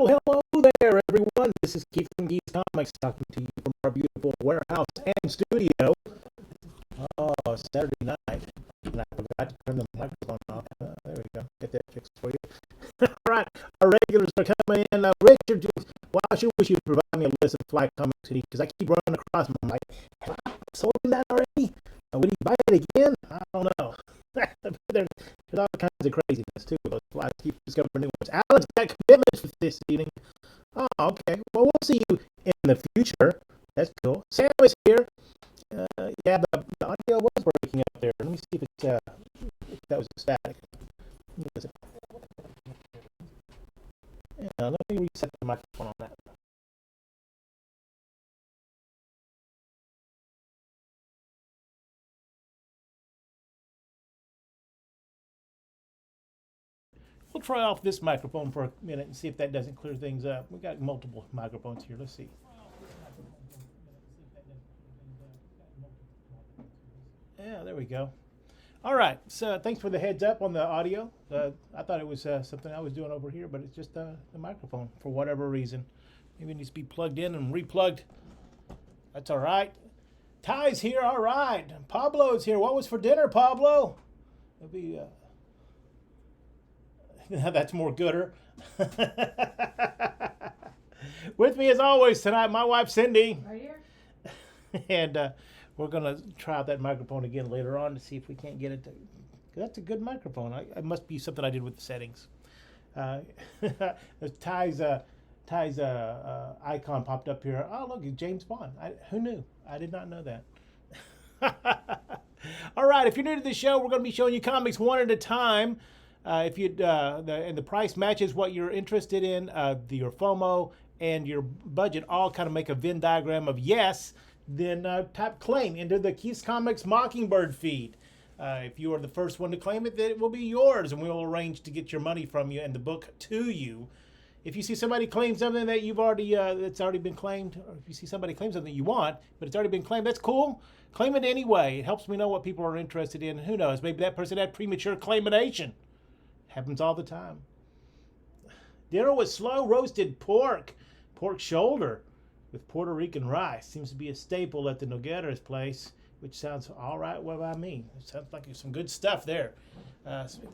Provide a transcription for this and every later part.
Hello there, everyone. This is Keith from Geeks Comics talking to you from our beautiful warehouse and studio. Oh, Saturday night. And I forgot to turn the microphone off. There we go. Get that fixed for you. All right. Our regulars are coming in. Richard, well, I sure wish you'd provide me a list of Fly Comics because I keep running across them. I'm like, have I sold him that already? Would he buy it again? I don't know. There's all kinds of craziness, too. Those flies keep discovering new ones. Alan's got commitments for this evening. Oh, okay. Well, we'll see you in the future. That's cool. Sam is here. Yeah, the audio was breaking up there. Let me see if that was static. Yeah, let me reset the microphone on that. We'll try off this microphone for a minute and see if that doesn't clear things up. We got multiple microphones here. Let's see. Yeah, there we go. All right. So thanks for the heads up on the audio. I thought it was something I was doing over here, but it's just the microphone for whatever reason. Maybe it needs to be plugged in and replugged. That's all right. Ty's here. All right. Pablo's here. What was for dinner, Pablo? It'll be... That's more gooder. With me as always tonight, my wife Cindy. Right here. And we're going to try out that microphone again later on to see if we can't get it to... That's a good microphone. It must be something I did with the settings. Ty's icon popped up here. Oh, look, it's James Bond. Who knew? I did not know that. All right, if you're new to the show, we're going to be showing you comics one at a time. If you and the price matches what you're interested in, your FOMO and your budget all kind of make a Venn diagram of yes, then type claim into the Keith's Comics Mockingbird feed. If you are the first one to claim it, then it will be yours, and we will arrange to get your money from you and the book to you. If you see somebody claim something that you've already that's already been claimed, or if you see somebody claim something you want but it's already been claimed, that's cool. Claim it anyway. It helps me know what people are interested in. Who knows? Maybe that person had premature claimination. Happens all the time. Dinner with slow roasted pork shoulder with Puerto Rican rice. Seems to be a staple at the Noguera's place, which sounds all right by me. It sounds like there's some good stuff there.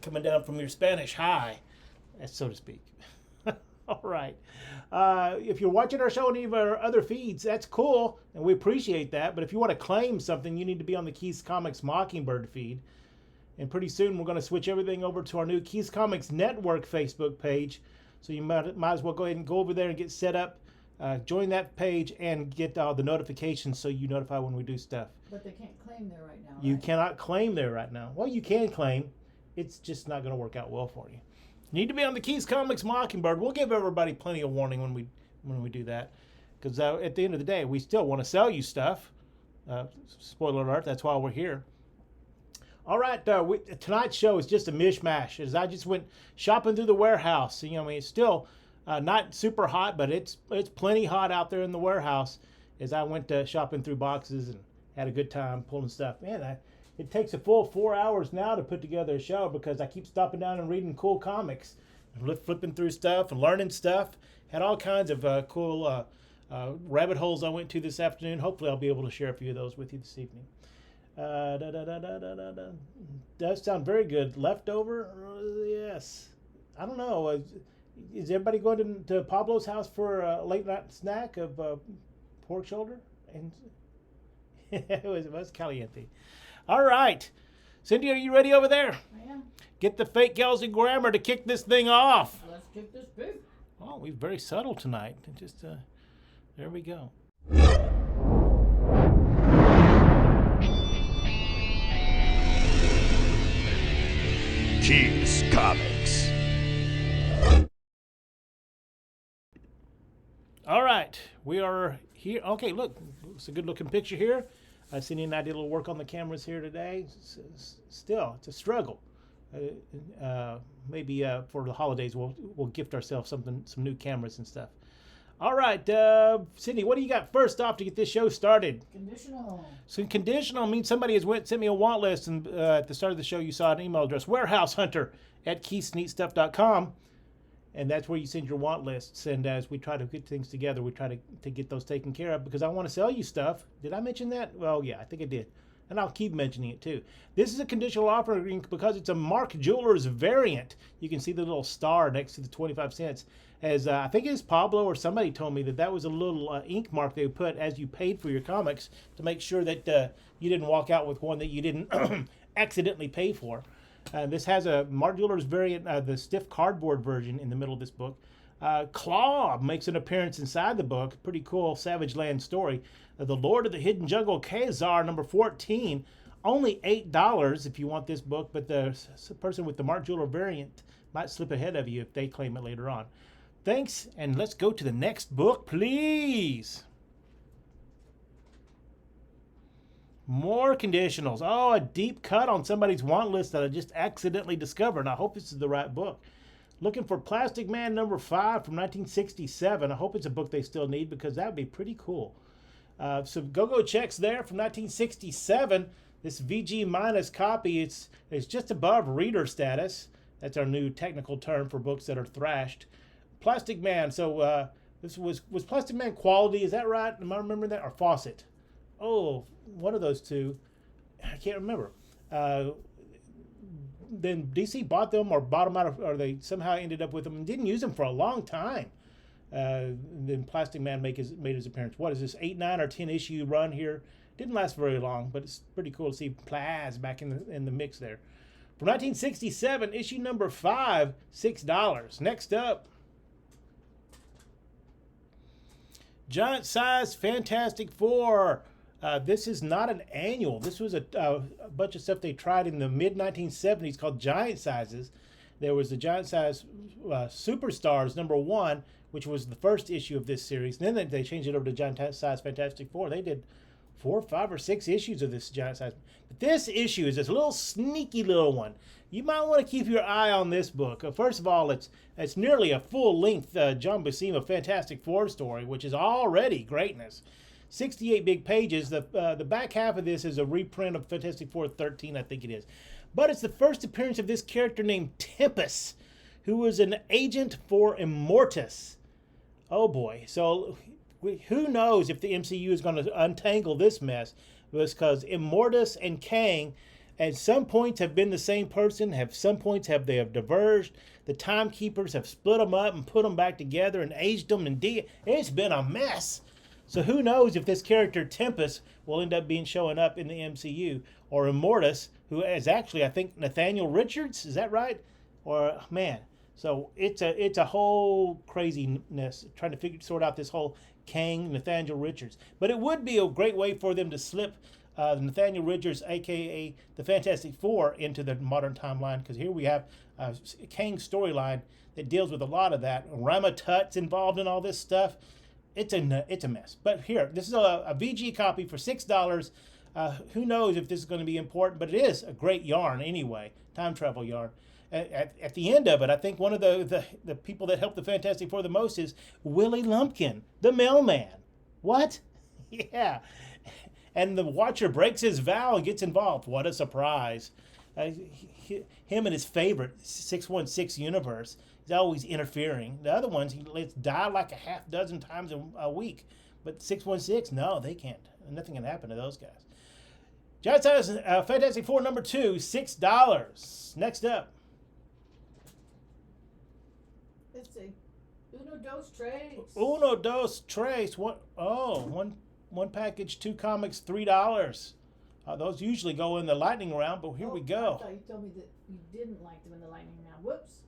Coming down from your Spanish high, so to speak. All right. If you're watching our show on any of our other feeds, that's cool, and we appreciate that. But if you want to claim something, you need to be on the Keith's Comics Mockingbird feed. And pretty soon we're going to switch everything over to our new Keith's Comics Network Facebook page. So you might as well go ahead and go over there and get set up. Join that page and get the notifications so you notify when we do stuff. But they can't claim there right now. You right? cannot claim there right now. Well, you can claim. It's just not going to work out well for you. You need to be on the Keith's Comics Mockingbird. We'll give everybody plenty of warning when we do that. Because at the end of the day, we still want to sell you stuff. Spoiler alert, that's why we're here. All right, tonight's show is just a mishmash. As I just went shopping through the warehouse. I mean, it's still not super hot, but it's plenty hot out there in the warehouse. As I went shopping through boxes and had a good time pulling stuff. Man, it takes a full 4 hours now to put together a show because I keep stopping down and reading cool comics, and flipping through stuff and learning stuff. Had all kinds of cool rabbit holes I went to this afternoon. Hopefully, I'll be able to share a few of those with you this evening. Does sound very good. Leftover? Yes. I don't know. Is everybody going to Pablo's house for a late night snack of pork shoulder? And it was caliente. All right. Cindy, are you ready over there? I am. Get the fake Kelsey Grammer to kick this thing off. Let's kick this boot. Oh, we're very subtle tonight. Just there we go. Keith's Comics. All right, we are here. Okay, look, it's a good looking picture here. Cindy and I did a little work on the cameras here today. Still, it's a struggle. Maybe for the holidays we'll gift ourselves some new cameras and stuff. All right, Cindy, what do you got first off to get this show started? Conditional. So conditional means somebody has sent me a want list, and at the start of the show you saw an email address, warehousehunter@keithsneatstuff.com. and that's where you send your want lists. And as we try to get things together, we try to get those taken care of because I want to sell you stuff. Did I mention that? Well, yeah, I think I did. And I'll keep mentioning it too. This is a conditional offering because it's a Mark Jewelers variant. You can see the little star next to the 25 cents. As I think it was Pablo or somebody told me that was a little ink mark they would put as you paid for your comics to make sure that you didn't walk out with one that you didn't accidentally pay for. This has a Mark Jewelers variant, the stiff cardboard version in the middle of this book. Claw makes an appearance inside the book. Pretty cool Savage Land story. The Lord of the Hidden Jungle, Khazar, number 14. Only $8 if you want this book, but the person with the Mark Jeweler variant might slip ahead of you if they claim it later on. Thanks, and let's go to the next book, please. More conditionals. Oh, a deep cut on somebody's want list that I just accidentally discovered. And I hope this is the right book. Looking for Plastic Man number 5 from 1967. I hope it's a book they still need because that would be pretty cool. So Go-Go Checks there from 1967. This VG minus copy, it's just above reader status. That's our new technical term for books that are thrashed. Plastic Man. So this was Plastic Man quality. Is that right? Am I remembering that? Or Fawcett? Oh, one of those two. I can't remember. Then DC bought them or bought them out of, or they somehow ended up with them and didn't use them for a long time. Then Plastic Man made his appearance. What is this, 8, 9, or 10 issue run here? Didn't last very long, but it's pretty cool to see Plaz back in the mix there. From 1967, issue number 5, $6. Next up, Giant Size Fantastic Four. This is not an annual. This was a bunch of stuff they tried in the mid-1970s called Giant Sizes. There was the Giant Size Superstars number 1, which was the first issue of this series. And then they changed it over to Giant Size Fantastic Four. They did 4, 5, or 6 issues of this Giant Size. But this issue is this little sneaky little one. You might want to keep your eye on this book. First of all, it's nearly a full-length John Buscema Fantastic Four story, which is already greatness. 68 big pages. The back half of this is a reprint of Fantastic Four 13, I think it is. But it's the first appearance of this character named Tempest, who was an agent for Immortus. Oh boy. So who knows if the MCU is going to untangle this mess, because Immortus and Kang at some points have been the same person, some points they have diverged. The Timekeepers have split them up and put them back together and aged them, and it's been a mess. So who knows if this character Tempest will end up showing up in the MCU, or Immortus, who is actually, I think, Nathaniel Richards. Is that right? Or man, so it's a whole craziness trying to sort out this whole Kang Nathaniel Richards. But it would be a great way for them to slip Nathaniel Richards, aka the Fantastic Four, into the modern timeline, because here we have Kang's storyline that deals with a lot of that. Rama Tut's involved in all this stuff. It's a mess. But here, this is a VG copy for $6. Who knows if this is going to be important, but it is a great yarn anyway, time travel yarn. At the end of it, I think one of the people that helped the Fantastic Four the most is Willie Lumpkin, the mailman. What? Yeah. And the Watcher breaks his vow and gets involved. What a surprise. Him and his favorite, 616 Universe, he's always interfering. The other ones, he lets die like a half dozen times a week. But 616, no, they can't. Nothing can happen to those guys. Giant Size Fantastic Four number 2, $6. Next up. Let's see. Uno dos tres. Uno dos tres. One package, 2 comics, $3. Those usually go in the lightning round, but here we go. I thought you told me that you didn't like them in the lightning round. Whoops.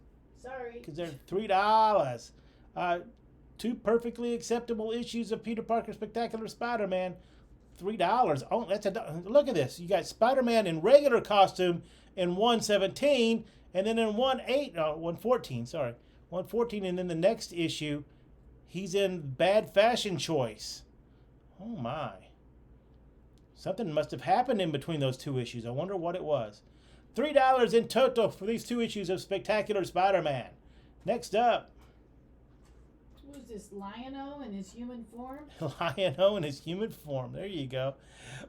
Sorry. Because they're $3. 2 perfectly acceptable issues of Peter Parker Spectacular Spider-Man, $3. Oh, look at this. You got Spider-Man in regular costume in 117, and then in 114, sorry. 114, and then the next issue, he's in bad fashion choice. Oh my. Something must have happened in between those 2 issues. I wonder what it was. $3 in total for these 2 issues of Spectacular Spider-Man. Next up. Who's this, Lion-O in his human form? Lion-O in his human form. There you go.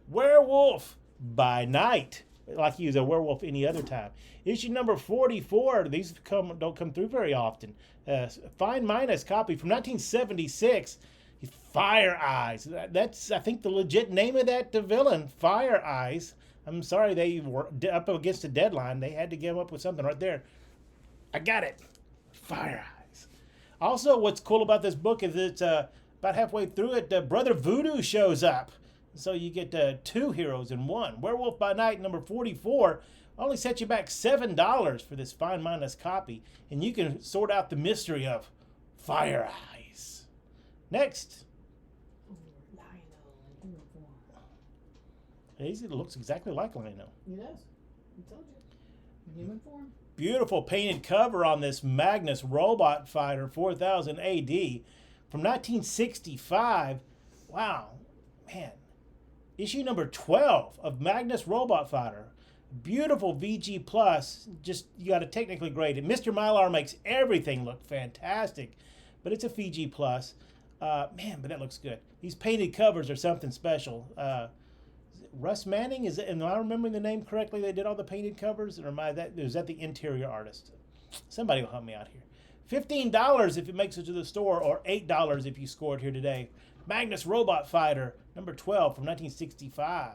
Werewolf by Night. like he was a werewolf any other time. Issue number 44. These don't come through very often. Fine Minus copy from 1976. Fire Eyes. That's, I think, the legit name of that villain, Fire Eyes. I'm sorry they were up against a deadline. They had to give up with something right there. I got it. Fire Eyes. Also, what's cool about this book is it's about halfway through it, Brother Voodoo shows up. So you get two heroes in one. Werewolf by Night, number 44, only set you back $7 for this Fine Minus copy. And you can sort out the mystery of Fire Eyes. Next. Lion-O in human form. It looks exactly like Lino. He does. I told you. In human form. Beautiful painted cover on this Magnus Robot Fighter 4000 AD from 1965. Wow. Man. Issue number 12 of Magnus Robot Fighter. Beautiful VG Plus. Just, you got to technically grade it. Mr. Mylar makes everything look fantastic, but it's a VG Plus. Man, but that looks good. These painted covers are something special. Russ Manning, am I remembering the name correctly? They did all the painted covers, or is that the interior artist? Somebody will help me out here. $15 if it makes it to the store, or $8 if you score it here today. Magnus Robot Fighter, number 12 from 1965.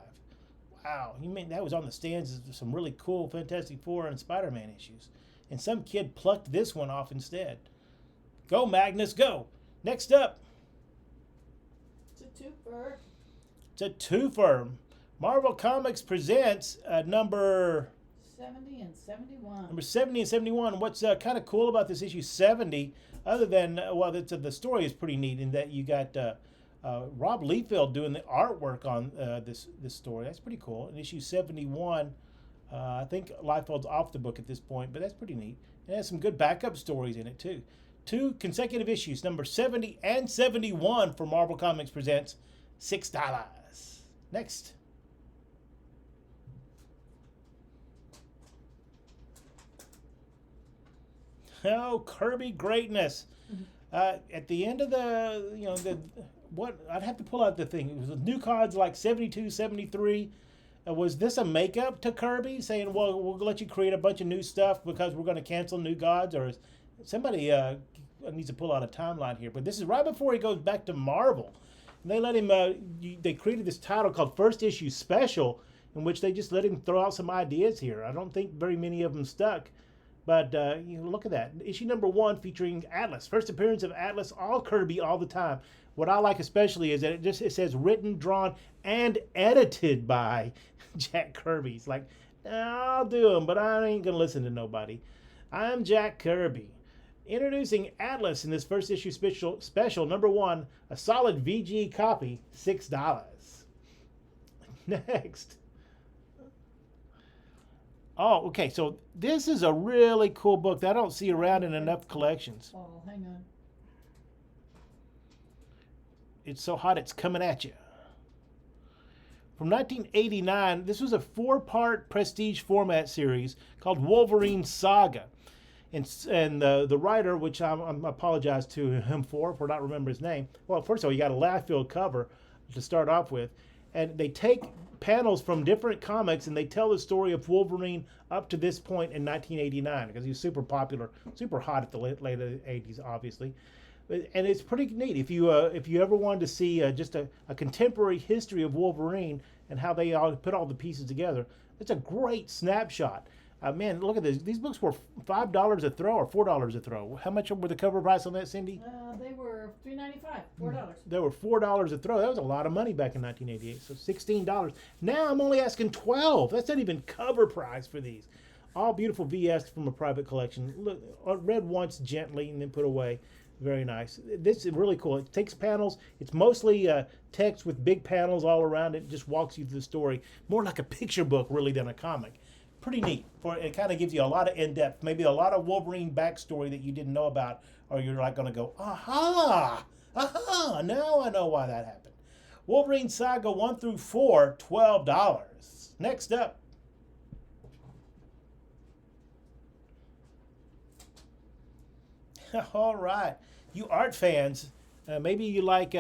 Wow, you mean that was on the stands of some really cool Fantastic Four and Spider-Man issues. And some kid plucked this one off instead. Go, Magnus, go. Next up. It's a twofer. It's a twofer. Marvel Comics presents number 70 and 71. Number 70 and 71. What's kind of cool about this issue 70, other than, the story is pretty neat in that you got Rob Liefeld doing the artwork on this story. That's pretty cool. In issue 71, I think Liefeld's off the book at this point, but that's pretty neat. It has some good backup stories in it, too. 2 consecutive issues, number 70 and 71 for Marvel Comics presents $6. Next. Oh, Kirby greatness. At the end of what I'd have to pull out the thing. It was new cards like 72, 73. Was this a makeup to Kirby saying, well, we'll let you create a bunch of new stuff because we're going to cancel New Gods? Or somebody needs to pull out a timeline here. But this is right before he goes back to Marvel. And they let him, they created this title called First Issue Special, in which they just let him throw out some ideas here. I don't think very many of them stuck. But look at that. Issue number 1 featuring Atlas. First appearance of Atlas, all Kirby, all the time. What I like especially is that it says written, drawn, and edited by Jack Kirby. It's like, I'll do them, but I ain't going to listen to nobody. I'm Jack Kirby. Introducing Atlas in this first issue special number 1, a solid VG copy, $6. Next. Oh, okay. So this is a really cool book that I don't see around in enough collections. Oh, hang on. It's so hot, it's coming at you. From 1989, this was a 4-part prestige format series called Wolverine Saga. And the writer, which I apologize to him for not remembering his name. Well, first of all, you got a Liefeld cover to start off with. And they take panels from different comics and they tell the story of Wolverine up to this point in 1989 because he was super popular, super hot at the late 80s, obviously. And it's pretty neat. If you ever wanted to see just a contemporary history of Wolverine and how they all put all the pieces together, it's a great snapshot. Man, look at this. These books were $5 a throw or $4 a throw. How much were the cover price on that, Cindy? They were $3.95, $4. They were $4 a throw. That was a lot of money back in 1988. So $16. Now I'm only asking $12. That's not even cover price for these. All beautiful VS from a private collection. Look, read once gently and then put away. Very nice. This is really cool. It takes panels. It's mostly text with big panels all around it. It just walks you through the story. More like a picture book, really, than a comic. Pretty neat. It kind of gives you a lot of in-depth, maybe a lot of Wolverine backstory that you didn't know about, or you're like going to go, aha, now I know why that happened. Wolverine Saga 1 through 4, $12. Next up. All right. You art fans, maybe you like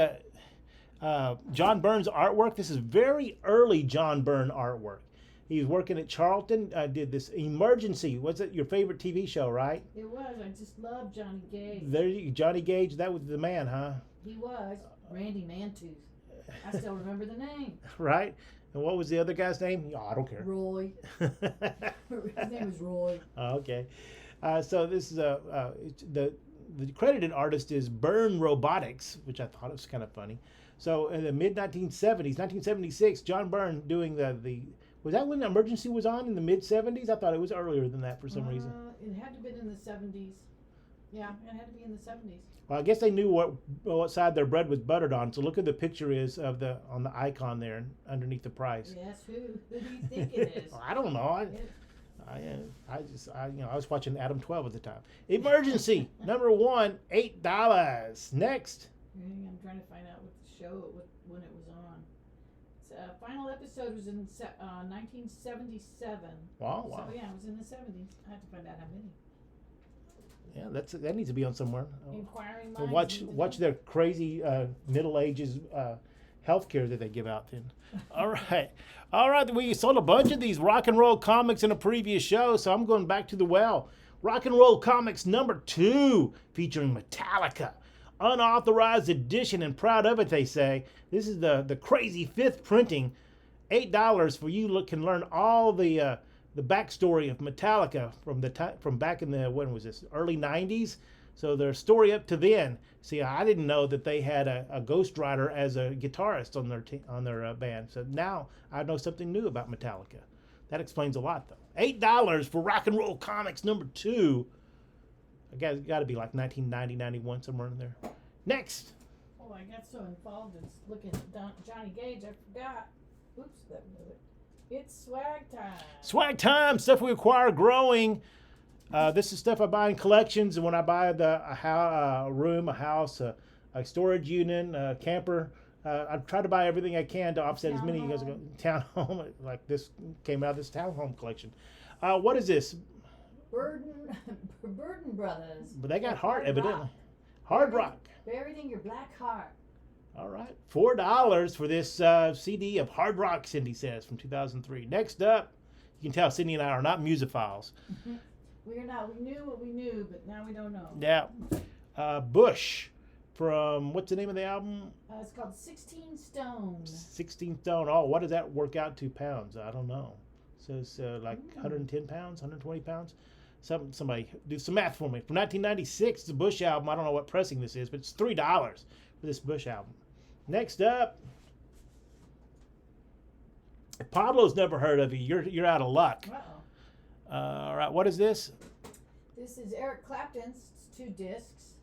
John Byrne's artwork. This is very early John Byrne artwork. He was working at Charlton. Did this Emergency. What's it? Your favorite TV show, right? It was. I just love Johnny Gage. Johnny Gage. That was the man, huh? He was. Randy Mantooth. I still remember the name. Right. And what was the other guy's name? Oh, I don't care. Roy. His name was Roy. Okay. So this is the credited artist is Burn Robotics, which I thought was kind of funny. So in the mid 1970s, 1976, John Byrne doing the was that when Emergency was on in the mid 70s? I thought it was earlier than that for some reason. It had to have been in the 70s. Yeah, it had to be in the 70s. Well, I guess they knew what side their bread was buttered on. So look at the picture is of on the icon there underneath the price. Yes, who do you think it is? I don't know. It- I was watching Adam 12 at the time. Emergency number one, $8. Next. I'm trying to find out what the show when it was on. Final episode was in 1977. Wow. So yeah, it was in the 70s. I have to find out how many. Yeah, that needs to be on somewhere. Inquiring So minds. watch their crazy Middle Ages healthcare that they give out then. All right. We sold a bunch of these rock and roll comics in a previous show, so I'm going back to the well. Rock and roll comics number 2, featuring Metallica, unauthorized edition, and proud of it. They say this is the crazy 5th printing. $8 for you. Can learn all the backstory of Metallica from back in the when was this early 90s. So their story up to then. See, I didn't know that they had a Ghost Rider as a guitarist on their band. So now I know something new about Metallica. That explains a lot, though. $8 for Rock and Roll Comics number 2. I guess it's got to be like 1990, 91, somewhere in there. Next. Oh, I got so involved in looking at Johnny Gage, I forgot. Oops, that was it. It's swag time. Swag time, stuff we acquire growing. This is stuff I buy in collections, and when I buy a room, a house, a storage unit, a camper, I try to buy everything I can to offset as many as townhome. Like this came out of this townhome collection. What is this? Burden Brothers. But they got hard, Hard evidently. Rock. Hard rock. Buried in Your Black Heart. All right, $4 for this CD of Hard Rock, Cindy says, from 2003. Next up, you can tell Cindy and I are not musophiles. We're not. We knew what we knew, but now we don't know. Yeah. Bush from, what's the name of the album? It's called 16 Stones. 16 Stone. Oh, what does that work out to pounds? I don't know. So it's like 110 pounds, 120 pounds. Somebody do some math for me. From 1996, it's a Bush album. I don't know what pressing this is, but it's $3 for this Bush album. Next up, if Pablo's never heard of you, you're out of luck. Uh-oh. All right, what is this? This is Eric Clapton's 2 discs.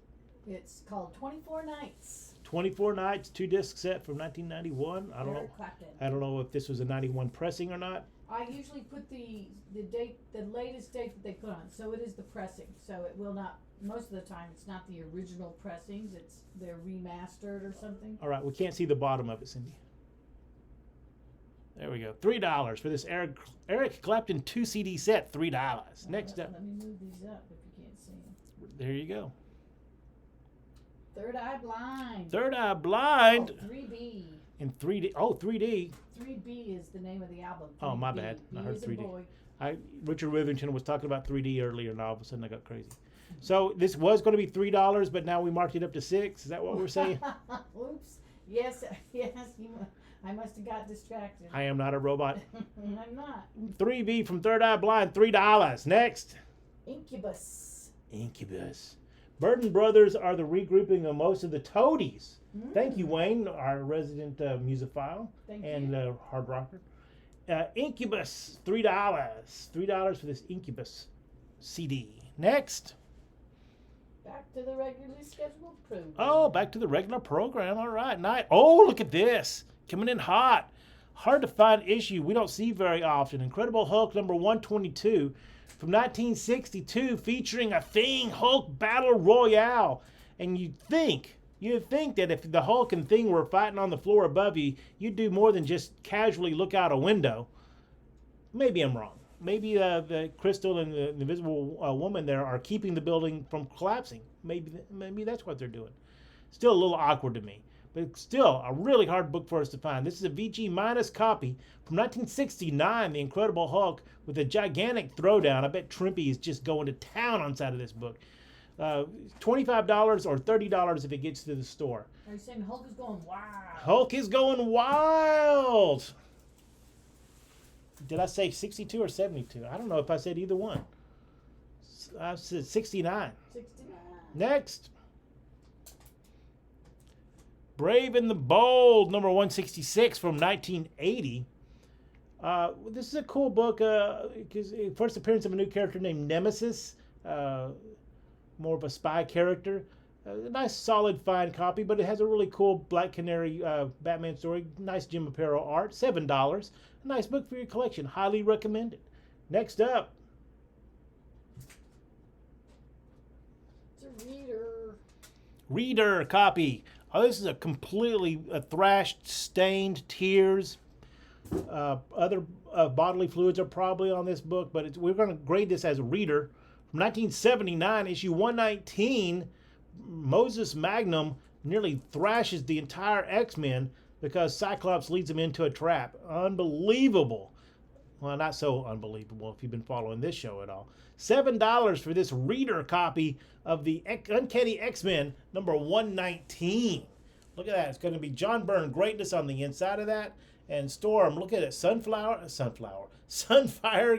It's called 24 Nights. 24 Nights, 2-disc set from 1991. I don't know. Eric Clapton. I don't know if this was a 91 pressing or not. I usually put the date, the latest date that they put on. So it is the pressing. So it will not. Most of the time, it's not the original pressings. They're remastered or something. All right, we can't see the bottom of it, Cindy. There we go. $3 for this Eric Clapton 2 CD set. $3. Next up. Let me move these up if you can't see them. There you go. Third Eye Blind. Third Eye Blind. Oh, 3B. In 3D. Oh, 3D. 3B is the name of the album. 3B. Oh, my bad. I heard as a 3D. boy. Richard Withington was talking about 3D earlier, and all of a sudden I got crazy. So this was going to be $3, but now we marked it up to $6. Is that what we're saying? Oops. Yes. I must have got distracted. I am not a robot. I'm not. 3B from Third Eye Blind. $3. Next. Incubus. Incubus. Burden Brothers are the regrouping of most of the Toadies. Thank you, Wayne, our resident musophile and hard rocker. Incubus, $3. $3 for this Incubus CD. Next. Back to the regularly scheduled program. Oh, back to the regular program. All right. Oh, look at this. Coming in hot. Hard to find issue we don't see very often. Incredible Hulk number 122 from 1962, featuring a Thing Hulk Battle Royale. And you'd think that if the Hulk and Thing were fighting on the floor above you, you'd do more than just casually look out a window. Maybe I'm wrong. Maybe the Crystal and the Invisible Woman there are keeping the building from collapsing. Maybe that's what they're doing. Still a little awkward to me. but still a really hard book for us to find. This is a VG minus copy from 1969, The Incredible Hulk, with a gigantic throwdown. I bet Trimpe is just going to town on side of this book. $25 or $30 if it gets to the store. Are you saying Hulk is going wild? Hulk is going wild. Did I say 62 or 72? I don't know if I said either one. I said 69. 69. Next. Brave and the Bold, number 166 from 1980. This is a cool book because first appearance of a new character named Nemesis, more of a spy character. A nice, solid, fine copy, but it has a really cool Black Canary Batman story. Nice Jim Aparo art, $7. A nice book for your collection. Highly recommended. Next up. It's a reader. Reader copy. Oh, this is a completely thrashed, stained, tears. Other bodily fluids are probably on this book, but we're going to grade this as a reader. From 1979, issue 119, Moses Magnum nearly thrashes the entire X-Men because Cyclops leads him into a trap. Unbelievable. Well, not so unbelievable if you've been following this show at all. $7 for this reader copy of the Uncanny X-Men number 119. Look at that. It's going to be John Byrne greatness on the inside of that. And Storm, look at it. Sunfire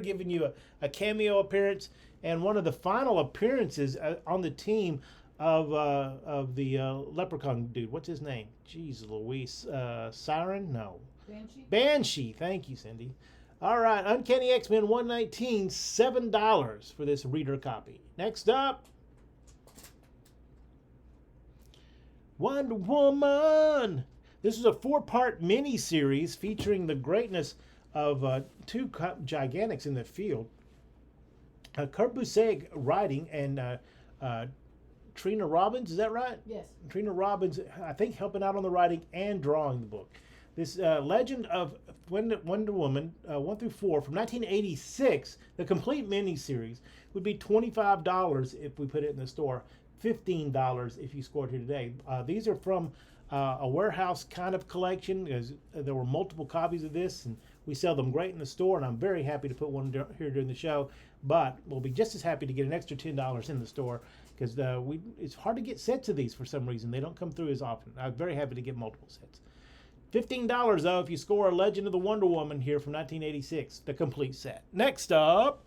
giving you a cameo appearance. And one of the final appearances on the team of the Leprechaun dude. What's his name? Jeez Louise. Siren? No. Banshee? Banshee. Thank you, Cindy. All right. Uncanny X-Men 119, $7 for this reader copy. Next up. Wonder Woman. This is a 4-part mini-series featuring the greatness of two gigantics in the field. Kurt Busiek writing and Trina Robbins, is that right? Yes. Trina Robbins, I think, helping out on the writing and drawing the book. This Legend of Wonder Woman 1 through 4 from 1986, the complete miniseries, would be $25 if we put it in the store, $15 if you scored here today. These are from a warehouse kind of collection. There were multiple copies of this, and we sell them great in the store, and I'm very happy to put one here during the show, but we'll be just as happy to get an extra $10 in the store because it's hard to get sets of these for some reason. They don't come through as often. I'm very happy to get multiple sets. $15 though if you score a Legend of the Wonder Woman here from 1986, the complete set. Next up.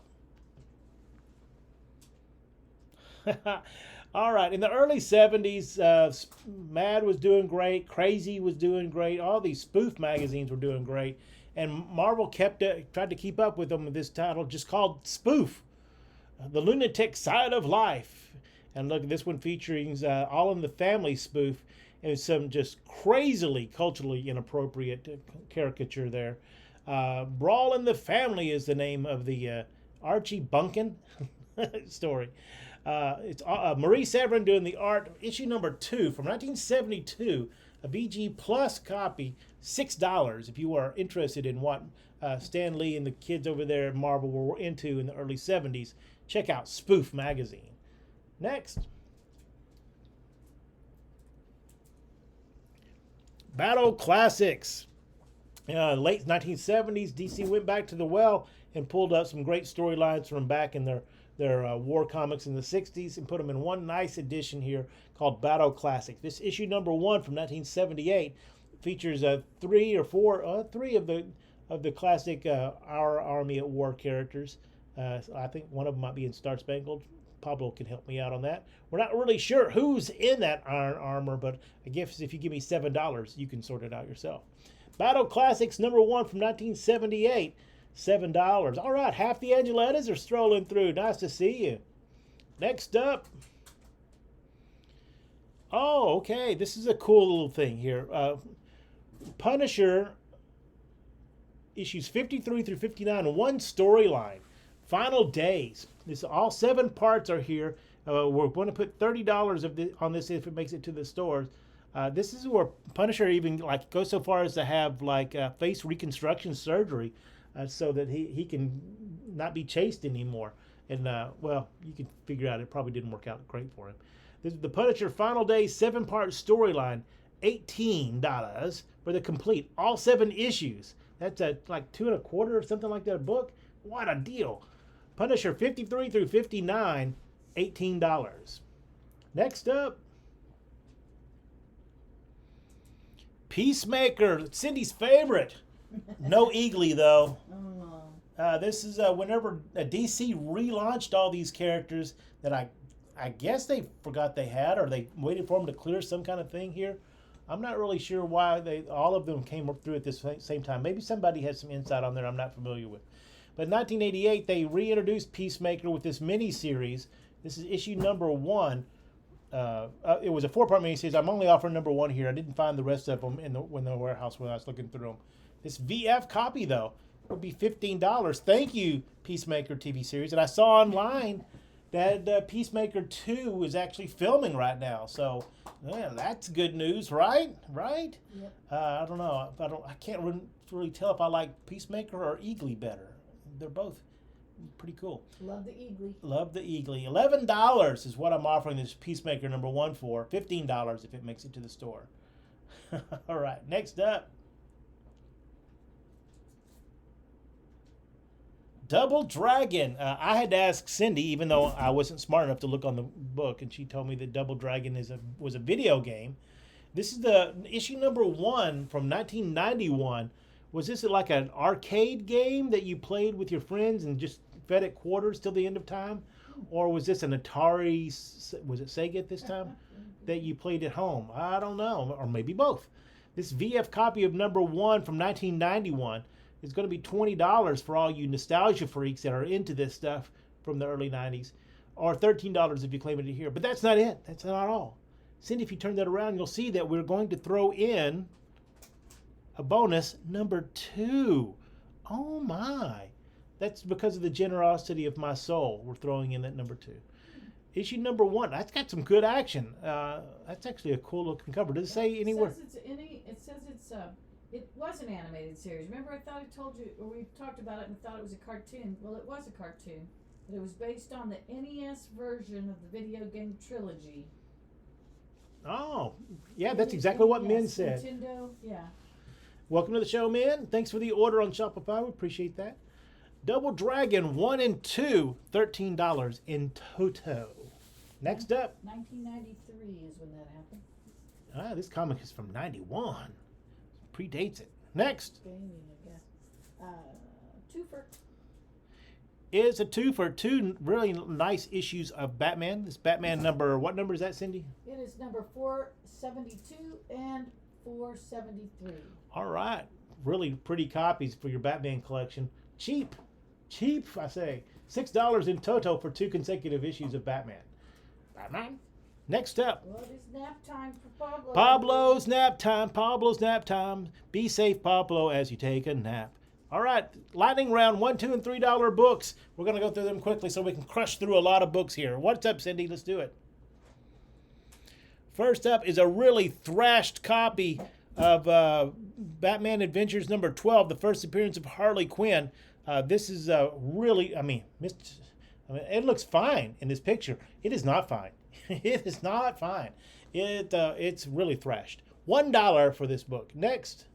All right, in the early 70s, Mad was doing great, Crazy was doing great, all these spoof magazines were doing great, and Marvel tried to keep up with them with this title just called Spoof, The Lunatic Side of Life. And look, this one featuring All in the Family spoof and some just crazily culturally inappropriate caricature there. Brawl in the Family is the name of the Archie Bunkin story. It's Marie Severin doing the art. Issue number 2 from 1972, a VG Plus copy, $6 if you are interested in what Stan Lee and the kids over there at Marvel were into in the early 70s. Check out Spoof Magazine. Next. Battle Classics. Late 1970s, DC went back to the well and pulled up some great storylines from back in their war comics in the 60s and put them in one nice edition here called Battle Classics. This issue number 1 from 1978 features three of the classic Our Army at War characters. I think one of them might be in Star Spangled. Pablo can help me out on that. We're not really sure who's in that iron armor, but I guess if you give me $7, you can sort it out yourself. Battle Classics number 1 from 1978. $7. All right, half the Angelettas are strolling through. Nice to see you. Next up. Oh, okay. This is a cool little thing here. Punisher issues 53 through 59, one storyline. Final Days. All 7 parts are here. We're going to put $30 on this if it makes it to the stores. This is where Punisher even goes so far as to have face reconstruction surgery. So that he can not be chased anymore. And, well, you can figure out it probably didn't work out great for him. This is the Punisher Final Day 7-part storyline. $18 for the complete, all 7 issues. That's like 2 1/4 or something like that a book. What a deal. Punisher 53 through 59, $18. Next up, Peacemaker, Cindy's favorite. No Eagly though. Oh. This is whenever DC relaunched all these characters that I guess they forgot they had, or they waited for them to clear some kind of thing here. I'm not really sure why all of them came up through at this same time. Maybe somebody has some insight on there I'm not familiar with. But in 1988, they reintroduced Peacemaker with this mini-series. This is issue number 1. It was a 4-part mini-series. I'm only offering number 1 here. I didn't find the rest of them in the warehouse when I was looking through them. This VF copy, though, would be $15. Thank you, Peacemaker TV series. And I saw online that Peacemaker 2 is actually filming right now. So, yeah, that's good news, right? Right? Yep. I don't know. I can't really tell if I like Peacemaker or Eagly better. They're both pretty cool. Love the Eagly. Love the Eagly. $11 is what I'm offering this Peacemaker number 1 for. $15 if it makes it to the store. All right, next up. Double Dragon. I had to ask Cindy, even though I wasn't smart enough to look on the book, and she told me that Double Dragon was a video game. This is the issue number 1 from 1991. Was this like an arcade game that you played with your friends and just fed it quarters till the end of time? Or was this an Atari, was it Sega at this time, that you played at home? I don't know, or maybe both. This VF copy of number 1 from 1991 is going to be $20 for all you nostalgia freaks that are into this stuff from the early 90s, or $13 if you claim it here. But that's not it. That's not all. Cindy, if you turn that around, you'll see that we're going to throw in a bonus number 2. Oh my. That's because of the generosity of my soul. We're throwing in that number 2. Issue number 1. That's got some good action. That's actually a cool looking cover. Does it say anywhere? It was an animated series. Remember I thought I told you, or we talked about it and thought it was a cartoon. Well, it was a cartoon. But it was based on the NES version of the video game trilogy. Oh, yeah, that's exactly what Min said. Nintendo, yeah. Welcome to the show, Min. Thanks for the order on Shopify. We appreciate that. Double Dragon 1 and 2, $13 in toto. Next up. 1993 is when that happened. This comic is from 91. Predates it. Next. Gaming, I guess. Twofer. Is a 2 for 2 really nice issues of Batman. This Batman number, what number is that, Cindy? It is number 472 and 473. All right. Really pretty copies for your Batman collection. Cheap. Cheap, I say. $6 in toto for 2 consecutive issues of Batman. Batman. Next up. Well, it is nap time for Pablo. Pablo's nap time. Pablo's nap time. Be safe, Pablo, as you take a nap. All right. Lightning round, $1, $2, and $3 books. We're going to go through them quickly so we can crush through a lot of books here. What's up, Cindy? Let's do it. First up is a really thrashed copy of Batman Adventures number 12, the first appearance of Harley Quinn. This is really, it looks fine in this picture. It is not fine. It is not fine. It's really thrashed. $1 for this book. Next.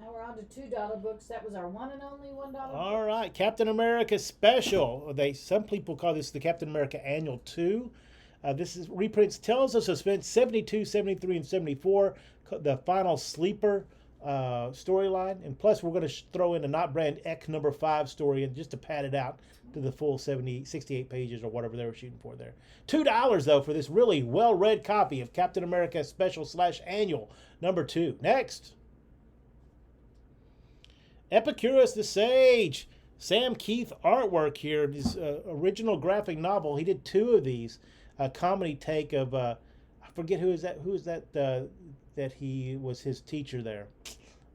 Now we're on to $2 books. That was our one and only $1 All right, Captain America Special. Some people call this the Captain America Annual 2. This is reprints Tales of Suspense 72, 73, and 74, the final sleeper storyline. And plus, we're going to throw in a Not Brand Ek number 5 story and just to pad it out to the full 68 pages or whatever they were shooting for there. $2, though, for this really well-read copy of Captain America Special / Annual number 2. Next. Epicurus the Sage. Sam Keith artwork here. His original graphic novel. He did 2 of these. A comedy take of I forget who is that that he was his teacher there.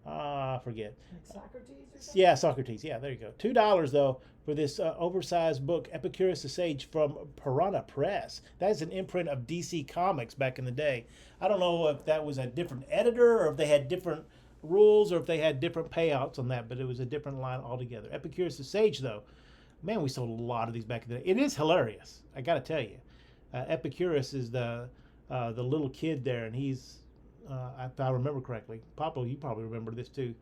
I forget. Like Socrates or something? Yeah, Socrates. Yeah, there you go. $2 though for this oversized book, Epicurus the Sage from Piranha Press. That is an imprint of DC Comics back in the day. I don't know if that was a different editor or if they had different rules or if they had different payouts on that, but it was a different line altogether. Epicurus the Sage though, man, we sold a lot of these back in the day. It is hilarious. I got to tell you. Epicurus is the little kid there, and he's if I remember correctly. Pablo, you probably remember this too.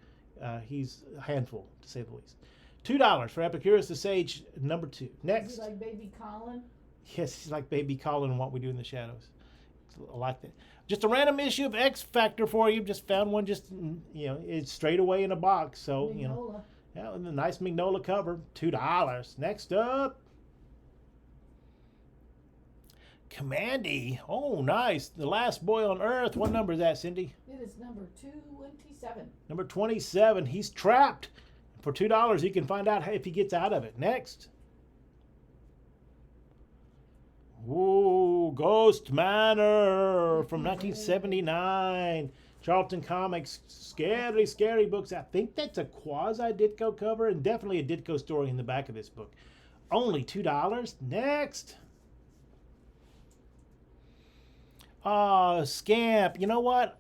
He's a handful, to say the least. $2 for Epicurus the Sage, number 2. Next. Is he like Baby Colin? Yes, he's like Baby Colin in What We Do in the Shadows. I like that. Just a random issue of X Factor for you. Just found one, just it's straight away in a box. So Mignola. yeah, and the nice Mignola cover, $2. Next up, Commandy. Oh, nice. The Last Boy on Earth. What number is that, Cindy? It is number 227. Number 27. He's trapped. For $2, you can find out if he gets out of it. Next. Ooh, Ghost Manor from 1979. Charlton Comics. Scary, scary books. I think that's a quasi-Ditko cover and definitely a Ditko story in the back of this book. Only $2. Next. Scamp. You know what?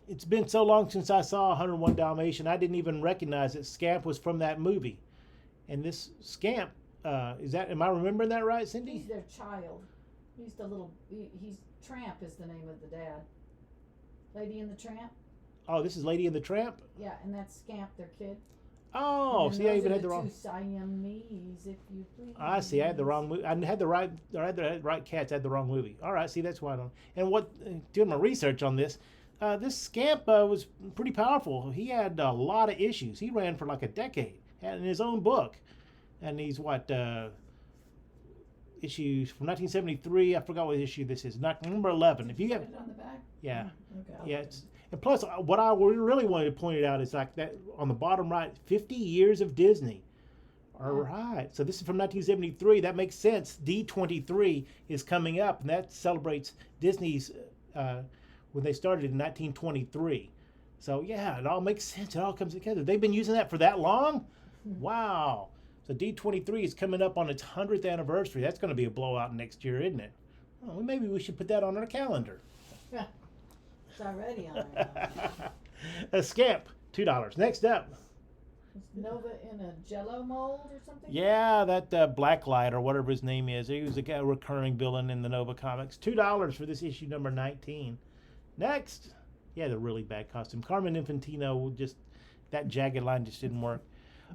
It's been so long since I saw 101 Dalmatian, I didn't even recognize that Scamp was from that movie. And this Scamp, am I remembering that right, Cindy? He's their child. He's the little, he's Tramp is the name of the dad. Lady and the Tramp? Oh, this is Lady and the Tramp? Yeah, and that's Scamp, their kid. Oh, see, I even had the wrong. Two Siamese, if you please. I see. I had the wrong movie. I had the right cats. I had the wrong movie. All right. See, that's why I don't. And doing my research on this, this Scamp was pretty powerful. He had a lot of issues. He ran for like a decade, in his own book, and he's issues from 1973. I forgot what issue this is. Number 11. If you have it on the back. Yeah. Okay. Yeah. And plus, what I really wanted to point it out is like that on the bottom right, 50 years of Disney. All right. So this is from 1973. That makes sense. D23 is coming up, and that celebrates Disney's when they started in 1923. So yeah, it all makes sense. It all comes together. They've been using that for that long? Wow. So D23 is coming up on its 100th anniversary. That's going to be a blowout next year, isn't it? Well, maybe we should put that on our calendar. Yeah. It's already on there. A Scamp, $2. Next up. Is Nova in a Jello mold or something? Yeah, that Blacklight or whatever his name is. He was a recurring villain in the Nova comics. $2 for this issue number 19. Next. Yeah, the really bad costume. Carmen Infantino, just that jagged line just didn't work.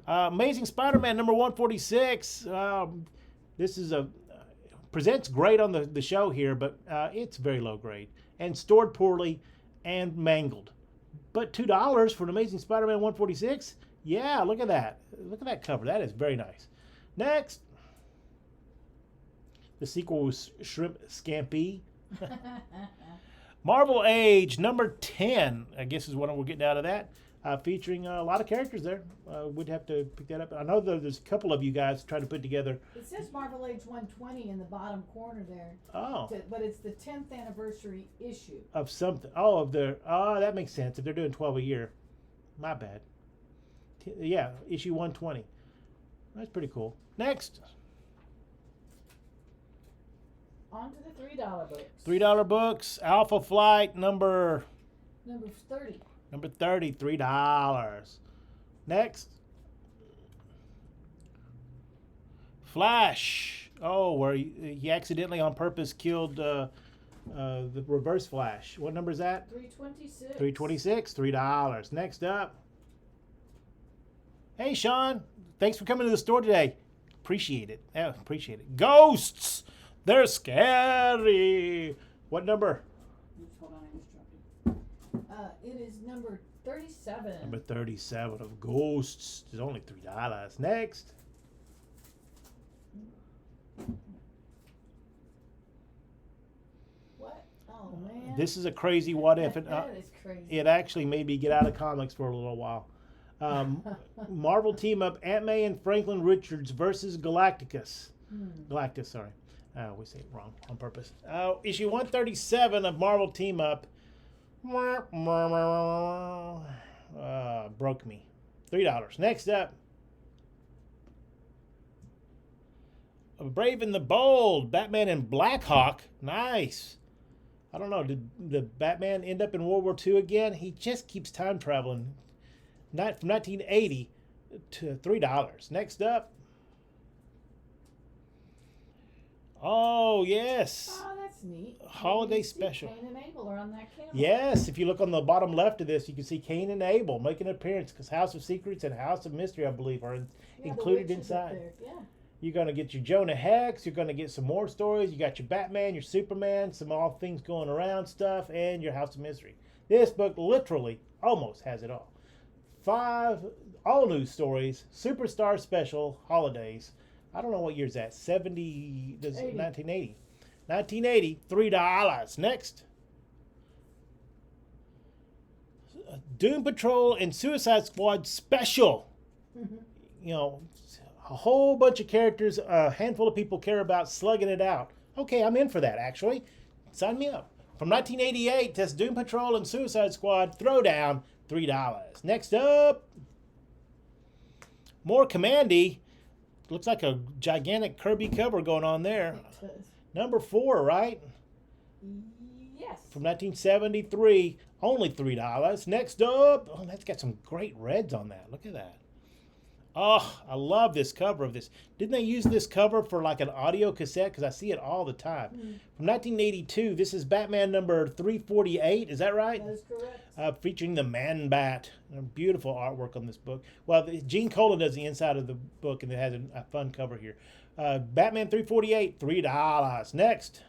Amazing Spider-Man number 146. This is presents great on the show here, but it's very low grade and stored poorly and mangled. But $2 for an Amazing Spider-Man 146? Yeah, look at that. Look at that cover. That is very nice. Next. The sequel was Shrimp Scampi. Marvel Age number 10, I guess is what we're getting out of that. Featuring a lot of characters there. We'd have to pick that up. I know there's a couple of you guys trying to put together. It says Marvel Age 120 in the bottom corner there. Oh. But it's the 10th anniversary issue. Of something. Oh, that makes sense. If they're doing 12 a year. My bad. Yeah, issue 120. That's pretty cool. Next. On to the $3 books. $3 books. Alpha Flight number 30. Number 30, $3. Next. Flash. Oh, where he accidentally on purpose killed the Reverse Flash. What number is that? 326. 326, $3. Next up. Hey, Sean. Thanks for coming to the store today. Appreciate it. Yeah, appreciate it. Ghosts. They're scary. What number? Hold on, I just dropped it. It is number 37. Number 37 of Ghosts. It's only $3. Next. What? Oh, man. This is a crazy what if. That is crazy. It actually made me get out of comics for a little while. Marvel team up Aunt May and Franklin Richards versus Galacticus. Galactus, sorry. We say it wrong on purpose. Issue 137 of Marvel team up. Broke me. $3. Next up. Brave and the Bold. Batman and Blackhawk. Nice. I don't know. Did Batman end up in World War II again? He just keeps time traveling. From 1980 to $3. Next up. Oh, yes. Oh, that's neat. Holiday You see special. Cain and Abel are on that camera. Yes, if you look on the bottom left of this, you can see Cain and Abel making an appearance because House of Secrets and House of Mystery, I believe, are Yeah, the included witches up inside. there. Yeah. You're going to get your Jonah Hex. You're going to get some more stories. You got your Batman, your Superman, some all things going around stuff, and your House of Mystery. This book literally almost has it all. 5 all new stories, Superstar Special, Holidays. I don't know what year's that. 1980. 1980, $3. Next. Doom Patrol and Suicide Squad Special. You know, a whole bunch of characters, a handful of people care about slugging it out. Okay, I'm in for that, actually. Sign me up. From 1988, that's Doom Patrol and Suicide Squad Throwdown, $3. Next up, more Commandy. Looks like a gigantic Kirby cover going on there. It does. Number 4, right? Yes. From 1973, only $3. Next up, oh, that's got some great reds on that. Look at that. Oh, I love this cover of this. Didn't they use this cover for like an audio cassette? Because I see it all the time. From 1982, this is Batman number 348. Is that right? That is correct. Featuring the Man Bat. Beautiful artwork on this book. Well, Gene Colan does the inside of the book, and it has a fun cover here. Batman 348, $3. Next.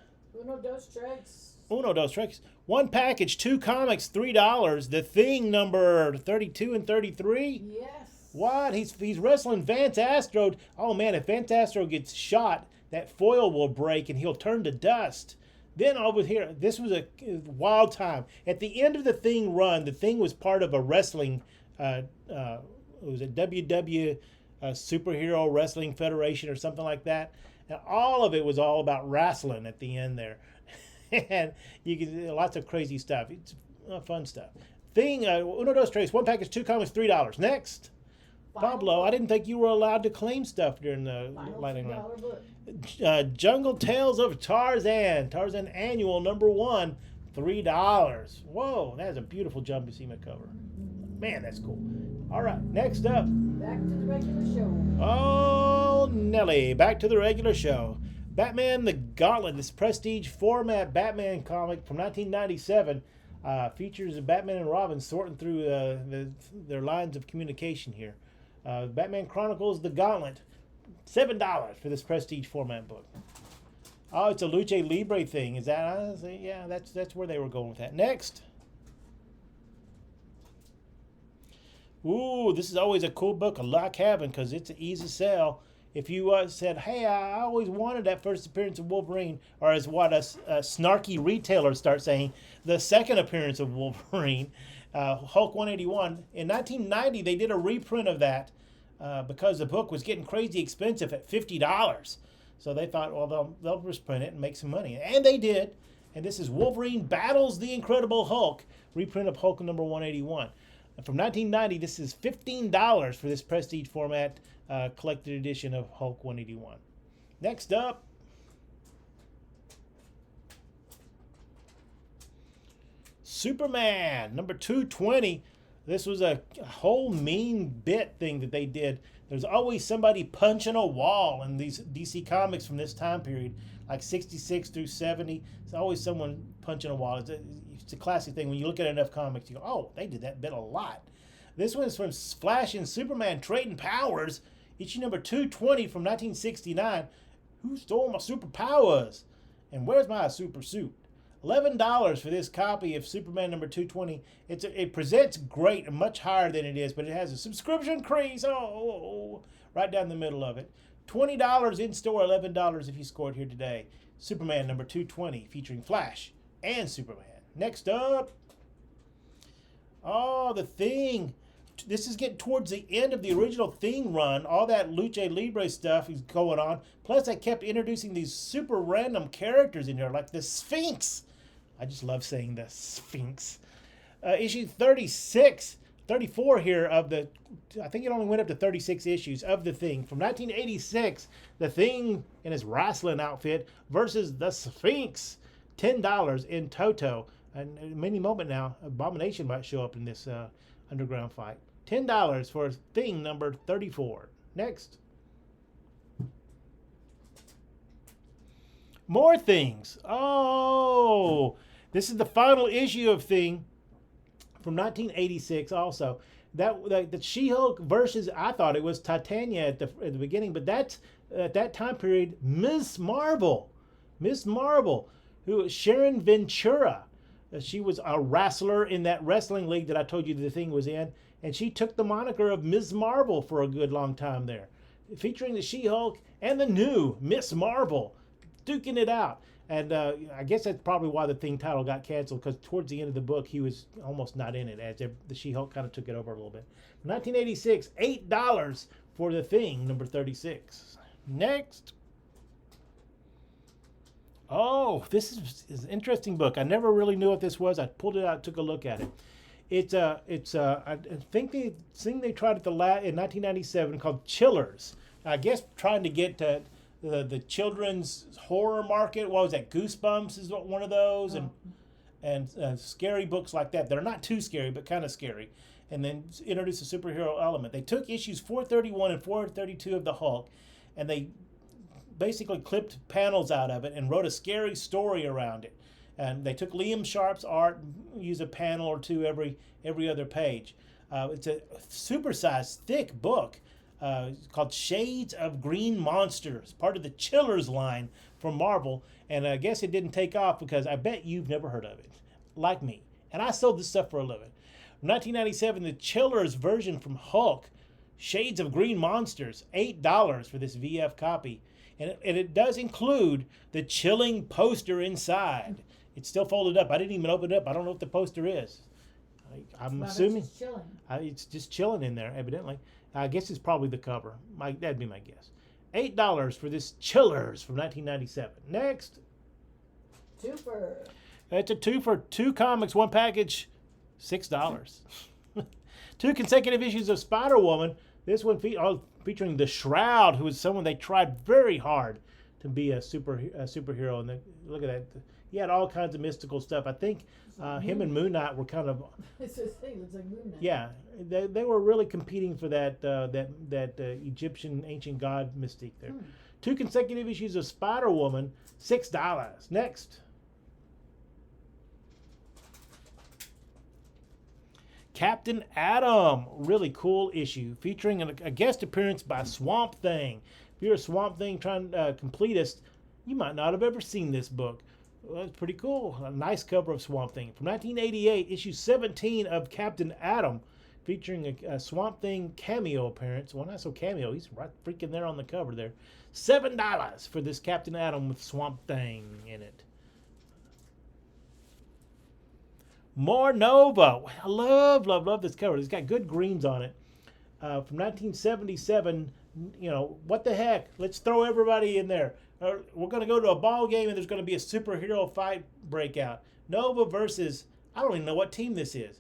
Uno, dos, tres. Uno, dos, tres. One package, 2 comics, $3. The Thing number 32 and 33. Yes. What? He's wrestling Vance Astro. Oh man, if Vance Astro gets shot, that foil will break and he'll turn to dust. Then over here, this was a wild time. At the end of the Thing run, the Thing was part of a wrestling, it was a WW Superhero Wrestling Federation or something like that. And all of it was all about wrestling at the end there. And you can lots of crazy stuff. It's fun stuff. Thing, Uno, dos, tres. One package, 2 comics, $3. Next. Pablo, I didn't think you were allowed to claim stuff during the lightning round. Jungle Tales of Tarzan. Tarzan Annual number 1, $3. Whoa, that's a beautiful John Buscema cover. Man, that's cool. All right, next up. Back to the regular show. Oh, Nelly, back to the regular show. Batman the Gauntlet, this prestige format Batman comic from 1997. Features Batman and Robin sorting through their lines of communication here. Batman Chronicles The Gauntlet, $7 for this prestige format book. Oh, it's a Lucha Libre thing. Is that? Yeah, that's where they were going with that. Next. Ooh, this is always a cool book, A Lock Cabin, because it's an easy sell. If you said, hey, I always wanted that first appearance of Wolverine, or as what us snarky retailers start saying, the second appearance of Wolverine, Hulk 181. In 1990, they did a reprint of that because the book was getting crazy expensive at $50. So they thought, well, they'll just print it and make some money. And they did. And this is Wolverine Battles the Incredible Hulk, reprint of Hulk number 181. And from 1990, this is $15 for this prestige format collected edition of Hulk 181. Next up, Superman number 220. This was a whole mean bit thing that they did. There's always somebody punching a wall in these DC comics from this time period, like 66 through 70. There's always someone punching a wall. It's a classic thing. When you look at enough comics, you go, oh, they did that bit a lot. This one's from Flash and Superman Trading Powers, issue number 220 from 1969. Who stole my superpowers? And where's my super suit? $11 for this copy of Superman number 220. It presents great and much higher than it is, but it has a subscription crease. Right down the middle of it. $20 in store, $11 if you score it here today. Superman number 220 featuring Flash and Superman. Next up, The Thing. This is getting towards the end of the original Thing run. All that Lucha Libre stuff is going on. Plus, I kept introducing these super random characters in here, like the Sphinx. I just love saying the Sphinx. Issue 34 here of the, I think it only went up to 36 issues of The Thing. From 1986, The Thing in his wrestling outfit versus the Sphinx. $10 in toto. And in any moment now, Abomination might show up in this underground fight. $10 for Thing number 34. Next. More things. Oh, this is the final issue of Thing from 1986. Also, that the She-Hulk versus, I thought it was Titania at the beginning, but that's at that time period Miss Marvel, who was Sharon Ventura. She was a wrestler in that wrestling league that I told you the Thing was in, and she took the moniker of Ms. Marvel for a good long time there, featuring the She-Hulk and the new Miss Marvel duking it out. And I guess that's probably why the Thing title got canceled, because towards the end of the book he was almost not in it, as if the She-Hulk kind of took it over a little bit. 1986, $8 for the Thing, number 36. Next. Oh, this is an interesting book. I never really knew what this was. I pulled it out, took a look at it. I think the thing they tried at in 1997 called Chillers. I guess trying to get to the children's horror market. What was that? Goosebumps is one of those, and scary books like that. They're not too scary, but kind of scary. And then introduce a superhero element. They took issues 431 and 432 of the Hulk, and they basically clipped panels out of it and wrote a scary story around it. And they took Liam Sharp's art, used a panel or two every other page. It's a supersized, thick book called Shades of Green Monsters, part of the Chillers line from Marvel. And I guess it didn't take off because I bet you've never heard of it, like me. And I sold this stuff for a living. 1997, the Chillers version from Hulk, Shades of Green Monsters, $8 for this VF copy. And it does include the chilling poster inside. It's still folded up. I didn't even open it up. I don't know what the poster is. I'm assuming it's just chilling in there, evidently. I guess it's probably the cover. That'd be my guess. $8 for this Chillers from 1997. Next. Twofer. It's a two for 2 comics, 1 package, $6. 2 consecutive issues of Spider-Woman. This one featuring the Shroud, who is someone they tried very hard to be a superhero. And look at that. He had all kinds of mystical stuff. I think him and Moon Knight were kind of. It's looks like Moon Knight. Yeah, they were really competing for that Egyptian ancient god mystique there. 2 consecutive issues of Spider-Woman, $6. Next. Captain Atom, really cool issue featuring a guest appearance by Swamp Thing. If you're a Swamp Thing completist, you might not have ever seen this book. Well, it's pretty cool. A nice cover of Swamp Thing. From 1988, issue 17 of Captain Atom, featuring a Swamp Thing cameo appearance. Well, not so cameo. He's right freaking there on the cover there. $7 for this Captain Atom with Swamp Thing in it. More Nova. I love this cover. It's got good greens on it. From 1977, what the heck? Let's throw everybody in there. We're going to go to a ball game and there's going to be a superhero fight breakout. Nova versus, I don't even know what team this is.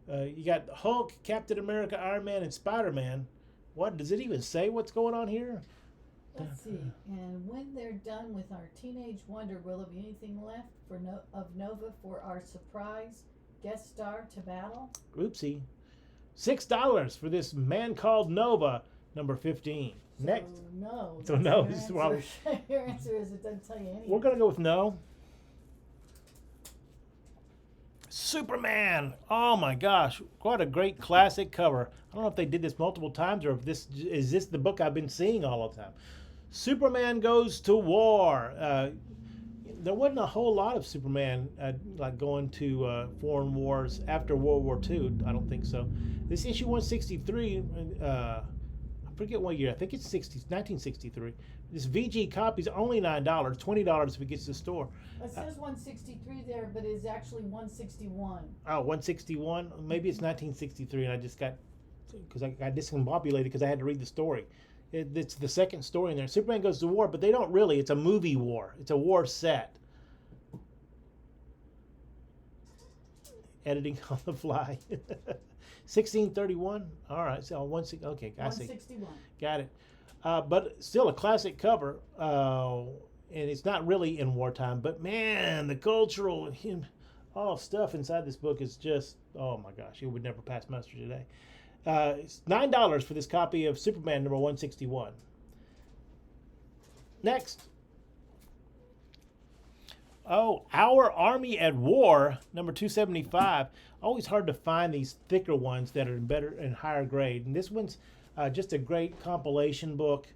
You got Hulk, Captain America, Iron Man, and Spider-Man. What, does it even say what's going on here? Let's see. And when they're done with our Teenage Wonder, will there be anything left of Nova for our surprise guest star to battle? Oopsie. $6 for this Man Called Nova, number 15. Next. No. So no. Your answer is it doesn't tell you anything. We're going to go with no. Superman. Oh my gosh. What a great classic cover. I don't know if they did this multiple times or if this is the book I've been seeing all the time. Superman Goes to War. There wasn't a whole lot of Superman like going to foreign wars after World War II. I don't think so. This issue 163, I forget what year. I think it's 1963. This VG copy is only $9, $20 if it gets to the store. It says 163 there, but it's actually 161. Oh, 161? Maybe it's 1963, and I just got, because I got discombobulated because I had to read the story. It's the second story in there. Superman Goes to War, but they don't really. It's a movie war. It's a war set. Editing on the fly. 1631. All right. So okay, I see. 161. Got it. But still a classic cover. And it's not really in wartime, but man, the cultural stuff inside this book is just, oh my gosh, it would never pass muster today. It's $9 for this copy of Superman number 161. Next. Oh, Our Army at War, number 275. Always hard to find these thicker ones that are in better and higher grade. And this one's just a great compilation book.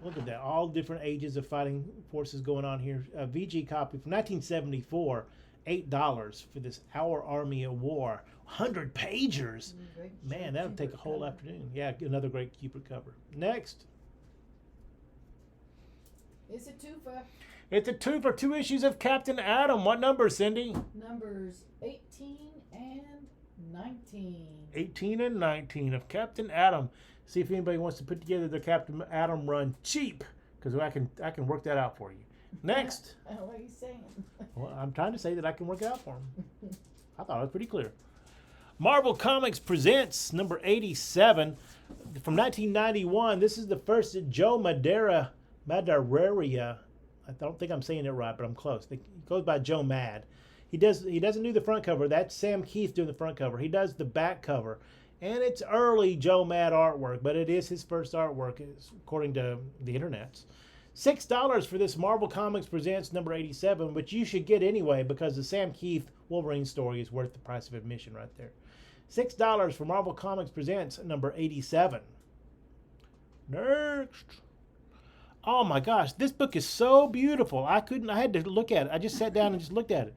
Look at that, all different ages of fighting forces going on here. A VG copy from 1974, $8 for this Our Army at War. 100 pagers. Man, that'll take a whole afternoon. Yeah, another great Cupid cover. Next. It's a twofer. It's a two for 2 issues of Captain Atom. What number, Cindy? Numbers 18 and 19. 18 and 19 of Captain Atom. See if anybody wants to put together the Captain Atom run cheap, because I can work that out for you. Next. What are you saying? Well, I'm trying to say that I can work it out for him. I thought it was pretty clear. Marvel Comics presents number 87 from 1991. This is the first Joe Madureira. I don't think I'm saying it right, but I'm close. It goes by Joe Mad. He doesn't do the front cover. That's Sam Keith doing the front cover. He does the back cover. And it's early Joe Mad artwork, but it is his first artwork, according to the internets. $6 for this Marvel Comics Presents number 87, which you should get anyway because the Sam Keith Wolverine story is worth the price of admission right there. $6 for Marvel Comics Presents number 87. Next. Oh my gosh, this book is so beautiful. I had to look at it. I just sat down and just looked at it.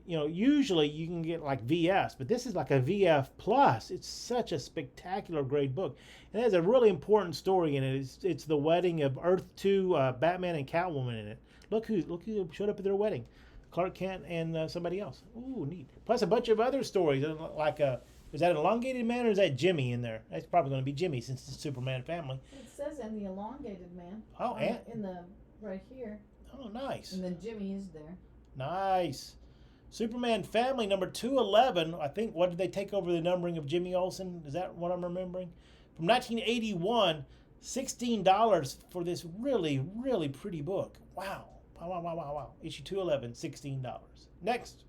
You know, usually you can get like VS, but this is like a VF plus. It's such a spectacular, great book. It has a really important story in it. It's the wedding of Earth 2, Batman and Catwoman in it. Look who showed up at their wedding. Clark Kent and somebody else. Ooh, neat. Plus a bunch of other stories. Like, is that Elongated Man or is that Jimmy in there? That's probably going to be Jimmy since it's a Superman family. It says in the Elongated Man. Oh, and in the right here. Oh, nice. And then Jimmy is there. Nice. Superman Family number 211. I think, what did they take over the numbering of Jimmy Olsen? Is that what I'm remembering? From 1981, $16 for this really, really pretty book. Wow. Wow. Issue 211, $16. Next.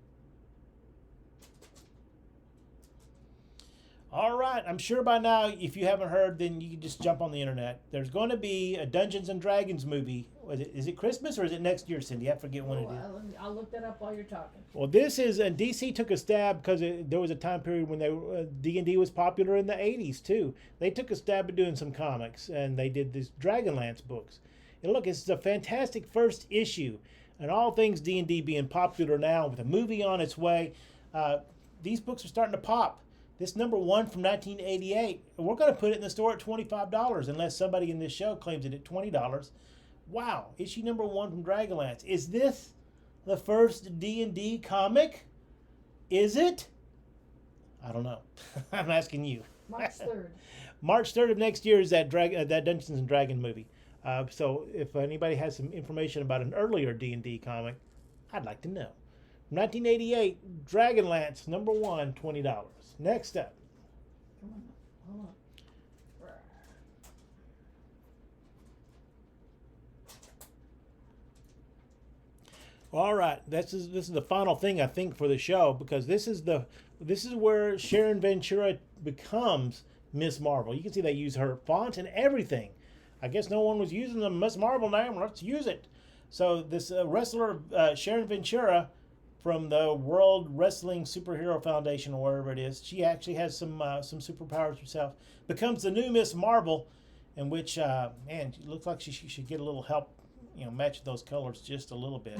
All right, I'm sure by now, if you haven't heard, then you can just jump on the internet. There's going to be a Dungeons and Dragons movie. Is it Christmas or is it next year, Cindy? I forget when it is. I'll look that up while you're talking. Well, this is, and DC took a stab because there was a time period when D&D was popular in the 80s too. They took a stab at doing some comics, and they did these Dragonlance books. And look, it's a fantastic first issue. And all things D&D being popular now with a movie on its way, these books are starting to pop. This number 1 from 1988, we're going to put it in the store at $25 unless somebody in this show claims it at $20. Wow, issue number 1 from Dragonlance. Is this the first D&D comic? Is it? I don't know. I'm asking you. March 3rd. March 3rd of next year is that Dungeons and Dragons movie. So if anybody has some information about an earlier D&D comic, I'd like to know. 1988, Dragonlance, number 1, $20. Next up. Come on, hold on. All right, this is the final thing I think for the show, because this is where Sharon Ventura becomes Miss Marvel. You can see they use her font and everything. I guess no one was using the Miss Marvel name. Let's use it. So this wrestler Sharon Ventura, from the World Wrestling Superhero Foundation or wherever it is, she actually has some superpowers herself. Becomes the new Miss Marvel, in which man, it looks like she should get a little help, match those colors just a little bit.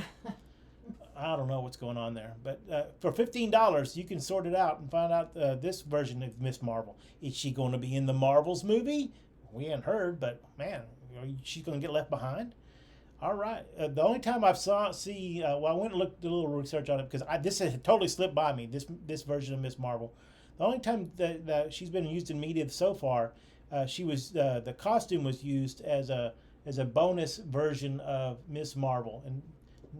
I don't know what's going on there, but for $15 you can sort it out and find out this version of Miss Marvel. Is she going to be in the Marvels movie? We hadn't heard, but man, she's going to get left behind. All right. The only time I I went and looked a little research on it because this had totally slipped by me. This version of Miss Marvel. The only time that she's been used in media so far, the costume was used as a bonus version of Miss Marvel, and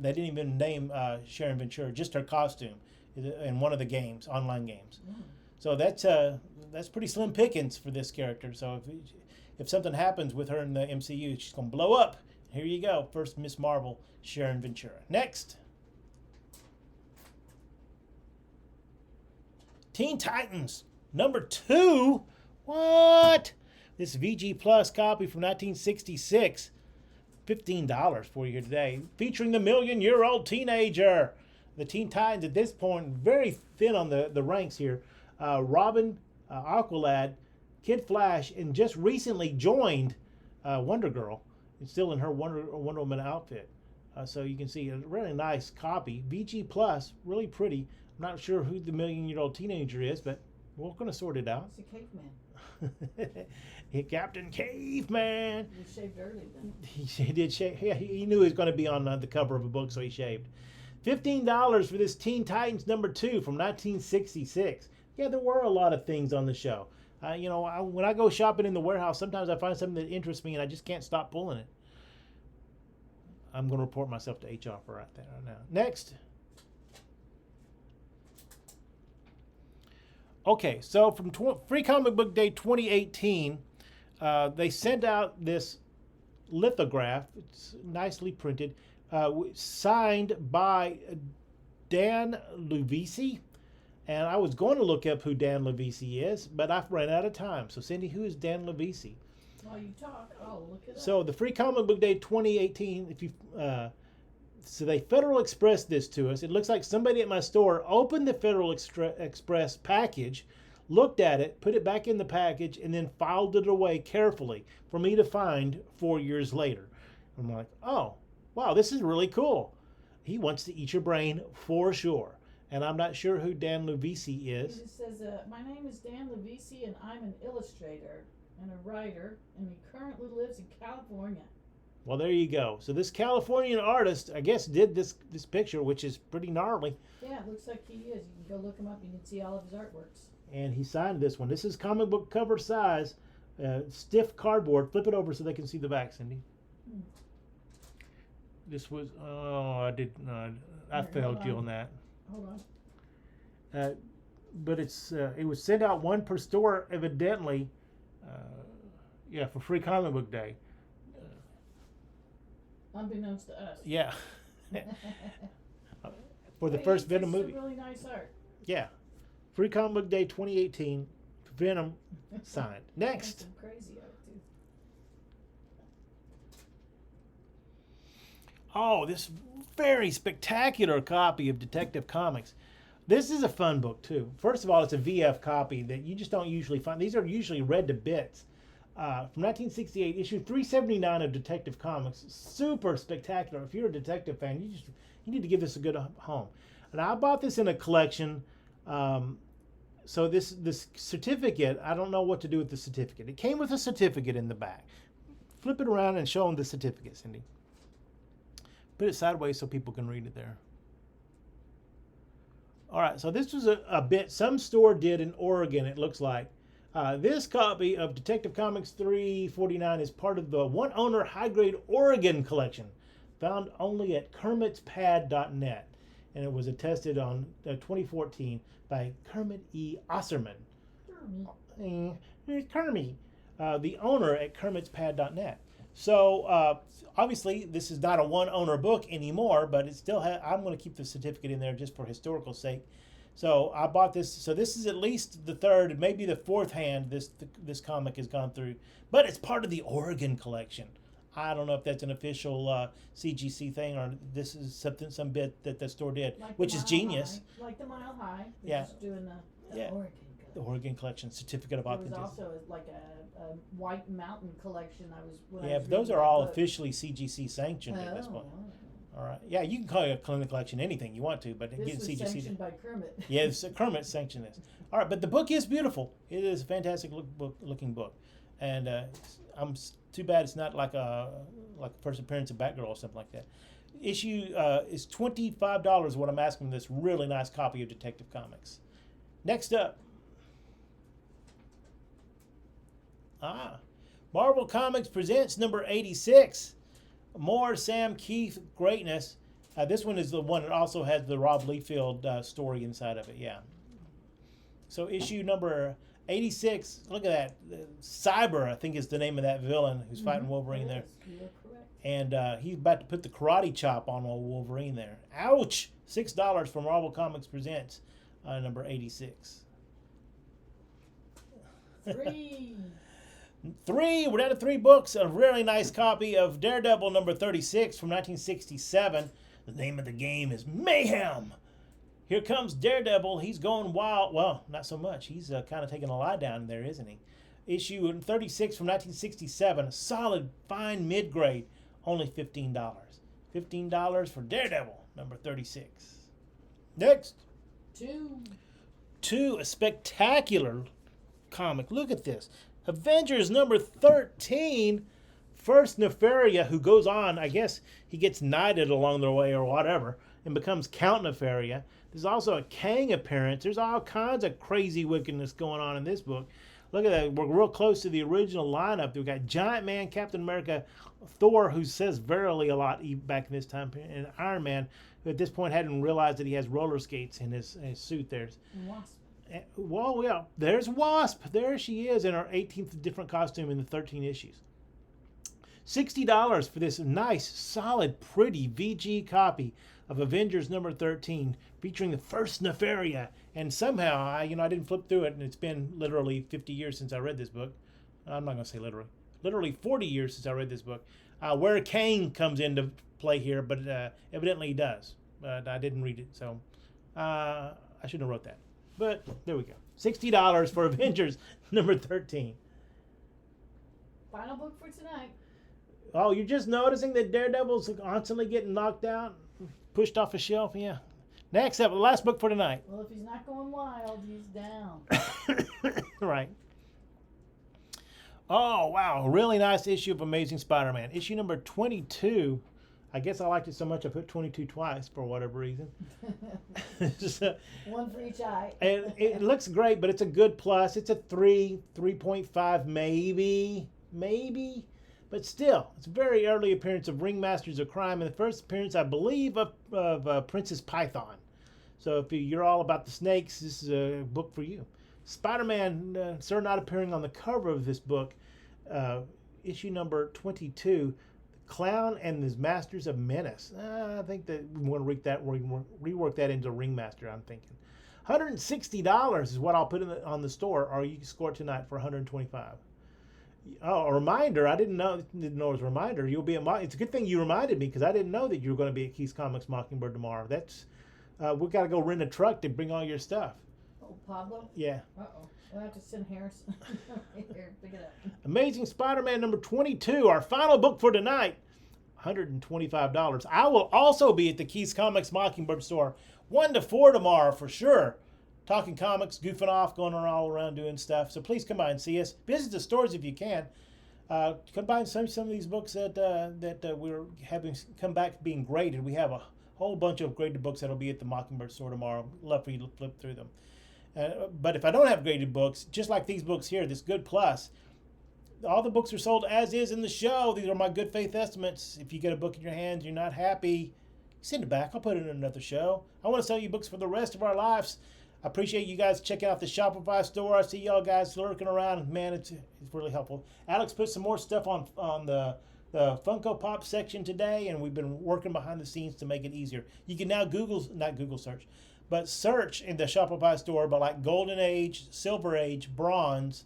they didn't even name Sharon Ventura, just her costume in one of the games, online games. Mm. So that's pretty slim pickings for this character. So if something happens with her in the MCU, she's gonna blow up. Here you go. First Miss Marvel, Sharon Ventura. Next. Teen Titans, number 2. What? This VG Plus copy from 1966. $15 for you here today, featuring the million-year-old teenager. The Teen Titans at this point very thin on the ranks here. Robin, Aqualad, Kid Flash, and just recently joined Wonder Girl. It's still in her Wonder Woman outfit. So you can see a really nice copy. VG Plus, really pretty. I'm not sure who the million-year-old teenager is, but we're going to sort it out. It's a caveman. Captain Caveman. You shaved early then. He did shave. Yeah, he knew he was going to be on the cover of a book, so he shaved. $15 for this Teen Titans #2 from 1966. Yeah, there were a lot of things on the show. When I go shopping in the warehouse, sometimes I find something that interests me and I just can't stop pulling it. I'm going to report myself to HR for right there right now. Next. Okay, so from Free Comic Book Day 2018, they sent out this lithograph. It's nicely printed, signed by Dan Luvisi. And I was going to look up who Dan Luvisi is, but I've run out of time. So, Cindy, who is Dan Luvisi? While you talk, I'll look it up. So, the Free Comic Book Day 2018, so they Federal Express this to us. It looks like somebody at my store opened the Federal Express package, looked at it, put it back in the package, and then filed it away carefully for me to find 4 years later. I'm like, oh, wow, this is really cool. He wants to eat your brain for sure. And I'm not sure who Dan Luvisi is. It says, my name is Dan Luvisi, and I'm an illustrator and a writer, and he currently lives in California. Well, there you go. So this Californian artist, I guess, did this picture, which is pretty gnarly. Yeah, it looks like he is. You can go look him up. You can see all of his artworks. And he signed this one. This is comic book cover size, stiff cardboard. Flip it over so they can see the back, Cindy. This was, I failed you on that. Hold on. But it was sent out one per store, evidently, for Free Comic Book Day. Unbeknownst to us. Yeah. For the first Venom movie. Really nice art. Yeah. Free Comic Book Day 2018. Venom signed. Next. Some crazy art too. Oh, this very spectacular copy of Detective Comics. This is a fun book too. First of all, it's a VF copy that you just don't usually find. These are usually read to bits. From 1968, issue 379 of Detective Comics. Super spectacular. If you're a detective fan, you need to give this a good home. And I bought this in a collection. So this certificate, I don't know what to do with the certificate. It came with a certificate in the back. Flip it around and show them the certificate, Cindy. Put it sideways so people can read it there. All right, so this was a bit some store did in Oregon, it looks like. This copy of Detective Comics 349 is part of the one-owner high-grade Oregon collection, found only at kermitspad.net. And it was attested on 2014 by Kermit E. Osserman. Kermit, the owner at kermitspad.net. So obviously this is not a one-owner book anymore, but it still I'm going to keep the certificate in there just for historical sake. So I bought this. So this is at least the third, maybe the fourth hand this comic has gone through, but it's part of the Oregon collection. I don't know if that's an official CGC thing or this is some bit that the store did, like which is genius. High, like the Mile High. Yeah. Just doing the Yeah. Oregon. The Oregon collection, certificate of There was authenticity. also like a White Mountain collection. But those are all officially CGC sanctioned at this point. All right. Yeah, you can call it a clinic collection anything you want to, but This getting was CGC. sanctioned by Kermit. Yeah, it's Kermit sanctioned this. All right, but the book is beautiful. It is a fantastic looking book, and too bad it's not like a first appearance of Batgirl or something like that. Issue is $25. What I'm asking for this really nice copy of Detective Comics. Next up, Marvel Comics presents number 86. More Sam Keith greatness. This one is the one that also has the Rob Liefeld story inside of it. Yeah. So issue number 86. Look at that. Cyber, I think, is the name of that villain who's fighting Wolverine there. You're correct. And he's about to put the karate chop on old Wolverine there. Ouch! $6 from Marvel Comics presents number 86. Free. We're down to 3 books. A really nice copy of Daredevil number 36 from 1967. The name of the game is Mayhem. Here comes Daredevil. He's going wild. Well, not so much. He's kind of taking a lie down there, isn't he? Issue 36 from 1967. A solid, fine mid-grade. Only $15. $15 for Daredevil number 36. Next. Two, a spectacular comic. Look at this. Avengers number 13. First Nefaria, who goes on, I guess he gets knighted along the way or whatever, and becomes Count Nefaria. There's also a Kang appearance. There's all kinds of crazy wickedness going on in this book. Look at that. We're real close to the original lineup. We've got Giant Man, Captain America, Thor, who says verily a lot back in this time period, and Iron Man, who at this point hadn't realized that he has roller skates in his suit there. Wasp. Well, yeah, there's Wasp. There she is in her 18th different costume in the 13 issues. $60 for this nice, solid, pretty VG copy of Avengers number 13, featuring the first Nefaria. And somehow, I didn't flip through it, and it's been literally 50 years since I read this book. I'm not going to say literally 40 years since I read this book. Where Kane comes into play here, but evidently he does. But I didn't read it, so I shouldn't have wrote that. But there we go. $60 for Avengers number 13. Final book for tonight. Oh, you're just noticing that Daredevil's constantly getting knocked out, pushed off a shelf? Yeah. Next up, the last book for tonight. Well, if he's not going wild, he's down. Right. Oh, wow. Really nice issue of Amazing Spider-Man. Issue number 22. I guess I liked it so much I put 22 twice for whatever reason. One for each eye. And it looks great, but it's a good plus. It's a 3.5 maybe. But still, it's a very early appearance of Ringmasters of Crime, and the first appearance, I believe, of Princess Python. So if you're all about the snakes, this is a book for you. Spider-Man, sir, not appearing on the cover of this book, issue number 22, Clown and his Masters of Menace. I think that we want to rework that into Ringmaster, I'm thinking. $160 is what I'll put on the store, or you can score it tonight for $125. Oh, a reminder! I didn't know it was a reminder. You'll be at it's a good thing you reminded me, because I didn't know that you were going to be at Keith's Comics Mockingbird tomorrow. That's we got to go rent a truck to bring all your stuff. Oh, Pablo? Yeah. Uh-oh. We'll have to send Harrison. Here, pick it up. Amazing Spider-Man number 22, our final book for tonight. $125. I will also be at the Keith's Comics Mockingbird store 1 to 4 tomorrow for sure. Talking comics, goofing off, going all around doing stuff. So please come by and see us. Visit the stores if you can. Come by and see some of these books that we're having come back being graded. We have a whole bunch of graded books that'll be at the Mockingbird store tomorrow. Love for you to flip through them. But if I don't have graded books, just like these books here, this Good Plus, all the books are sold as is in the show. These are my good faith estimates. If you get a book in your hands, you're not happy, send it back. I'll put it in another show. I want to sell you books for the rest of our lives. I appreciate you guys checking out the Shopify store. I see y'all guys lurking around. Man, it's really helpful. Alex put some more stuff on the Funko Pop section today, and we've been working behind the scenes to make it easier. You can now search in the Shopify store, but like Golden Age, Silver Age, Bronze.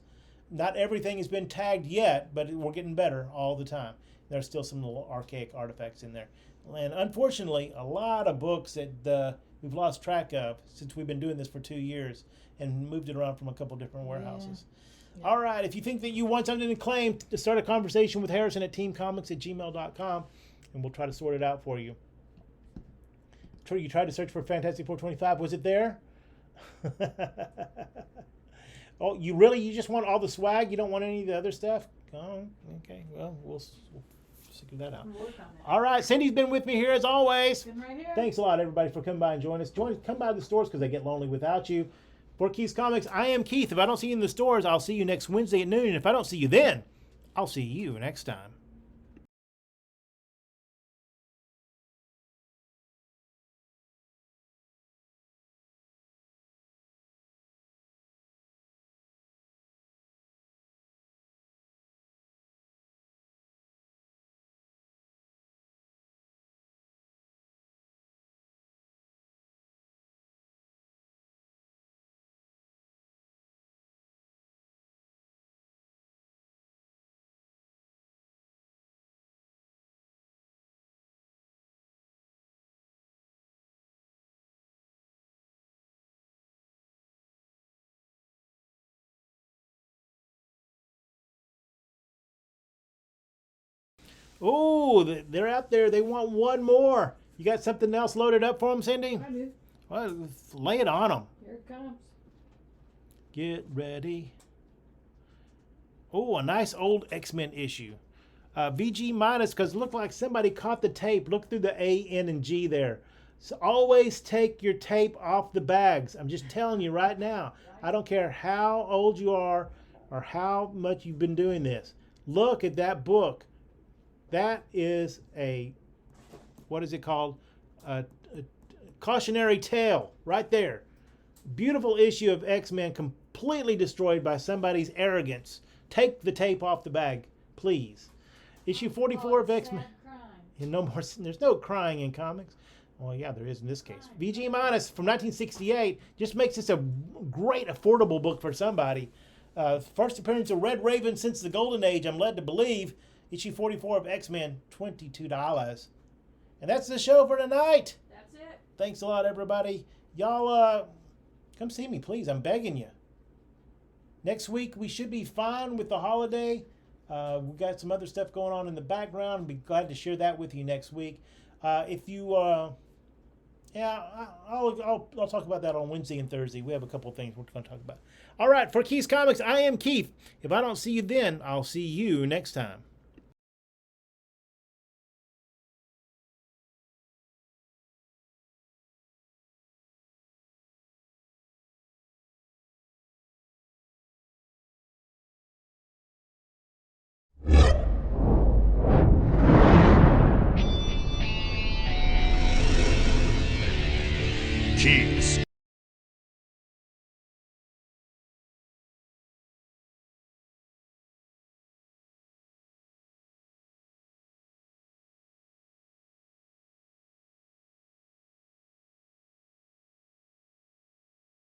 Not everything has been tagged yet, but we're getting better all the time. There's still some little archaic artifacts in there. And unfortunately, a lot of books that we've lost track of since we've been doing this for 2 years and moved it around from a couple different warehouses. Yeah. All right, if you think that you want something to claim, to start a conversation with Harrison at teamcomics@gmail.com, and we'll try to sort it out for you. You tried to search for Fantastic 425. Was it there? Oh, you just want all the swag? You don't want any of the other stuff? Oh, okay. Well, we'll figure that out. All right, Cindy's been with me here as always. Been right here. Thanks a lot, everybody, for coming by and joining us. Come by the stores because they get lonely without you. For Keith's Comics, I am Keith. If I don't see you in the stores, I'll see you next Wednesday at noon. And if I don't see you then, I'll see you next time. Oh, they're out there. They want one more. You got something else loaded up for them, Cindy? I do. Well, lay it on them. Here it comes. Get ready. Oh, a nice old X-Men issue. VG minus, because it looked like somebody caught the tape. Look through the A, N, and G there. So always take your tape off the bags. I'm just telling you right now. I don't care how old you are or how much you've been doing this. Look at that book. That is a, what is it called? A cautionary tale right there. Beautiful issue of X-Men completely destroyed by somebody's arrogance. Take the tape off the bag, please. Issue 44 of X-Men. No more. There's no crying in comics. Well, yeah, there is in this case. VG minus from 1968 just makes this a great affordable book for somebody. First appearance of Red Raven since the Golden Age, I'm led to believe. Issue 44 of X-Men, $22. And that's the show for tonight. That's it. Thanks a lot, everybody. Y'all, come see me, please. I'm begging you. Next week, we should be fine with the holiday. We've got some other stuff going on in the background. I'll be glad to share that with you next week. If you, I'll talk about that on Wednesday and Thursday. We have a couple of things we're going to talk about. All right, for Keith's Comics, I am Keith. If I don't see you then, I'll see you next time.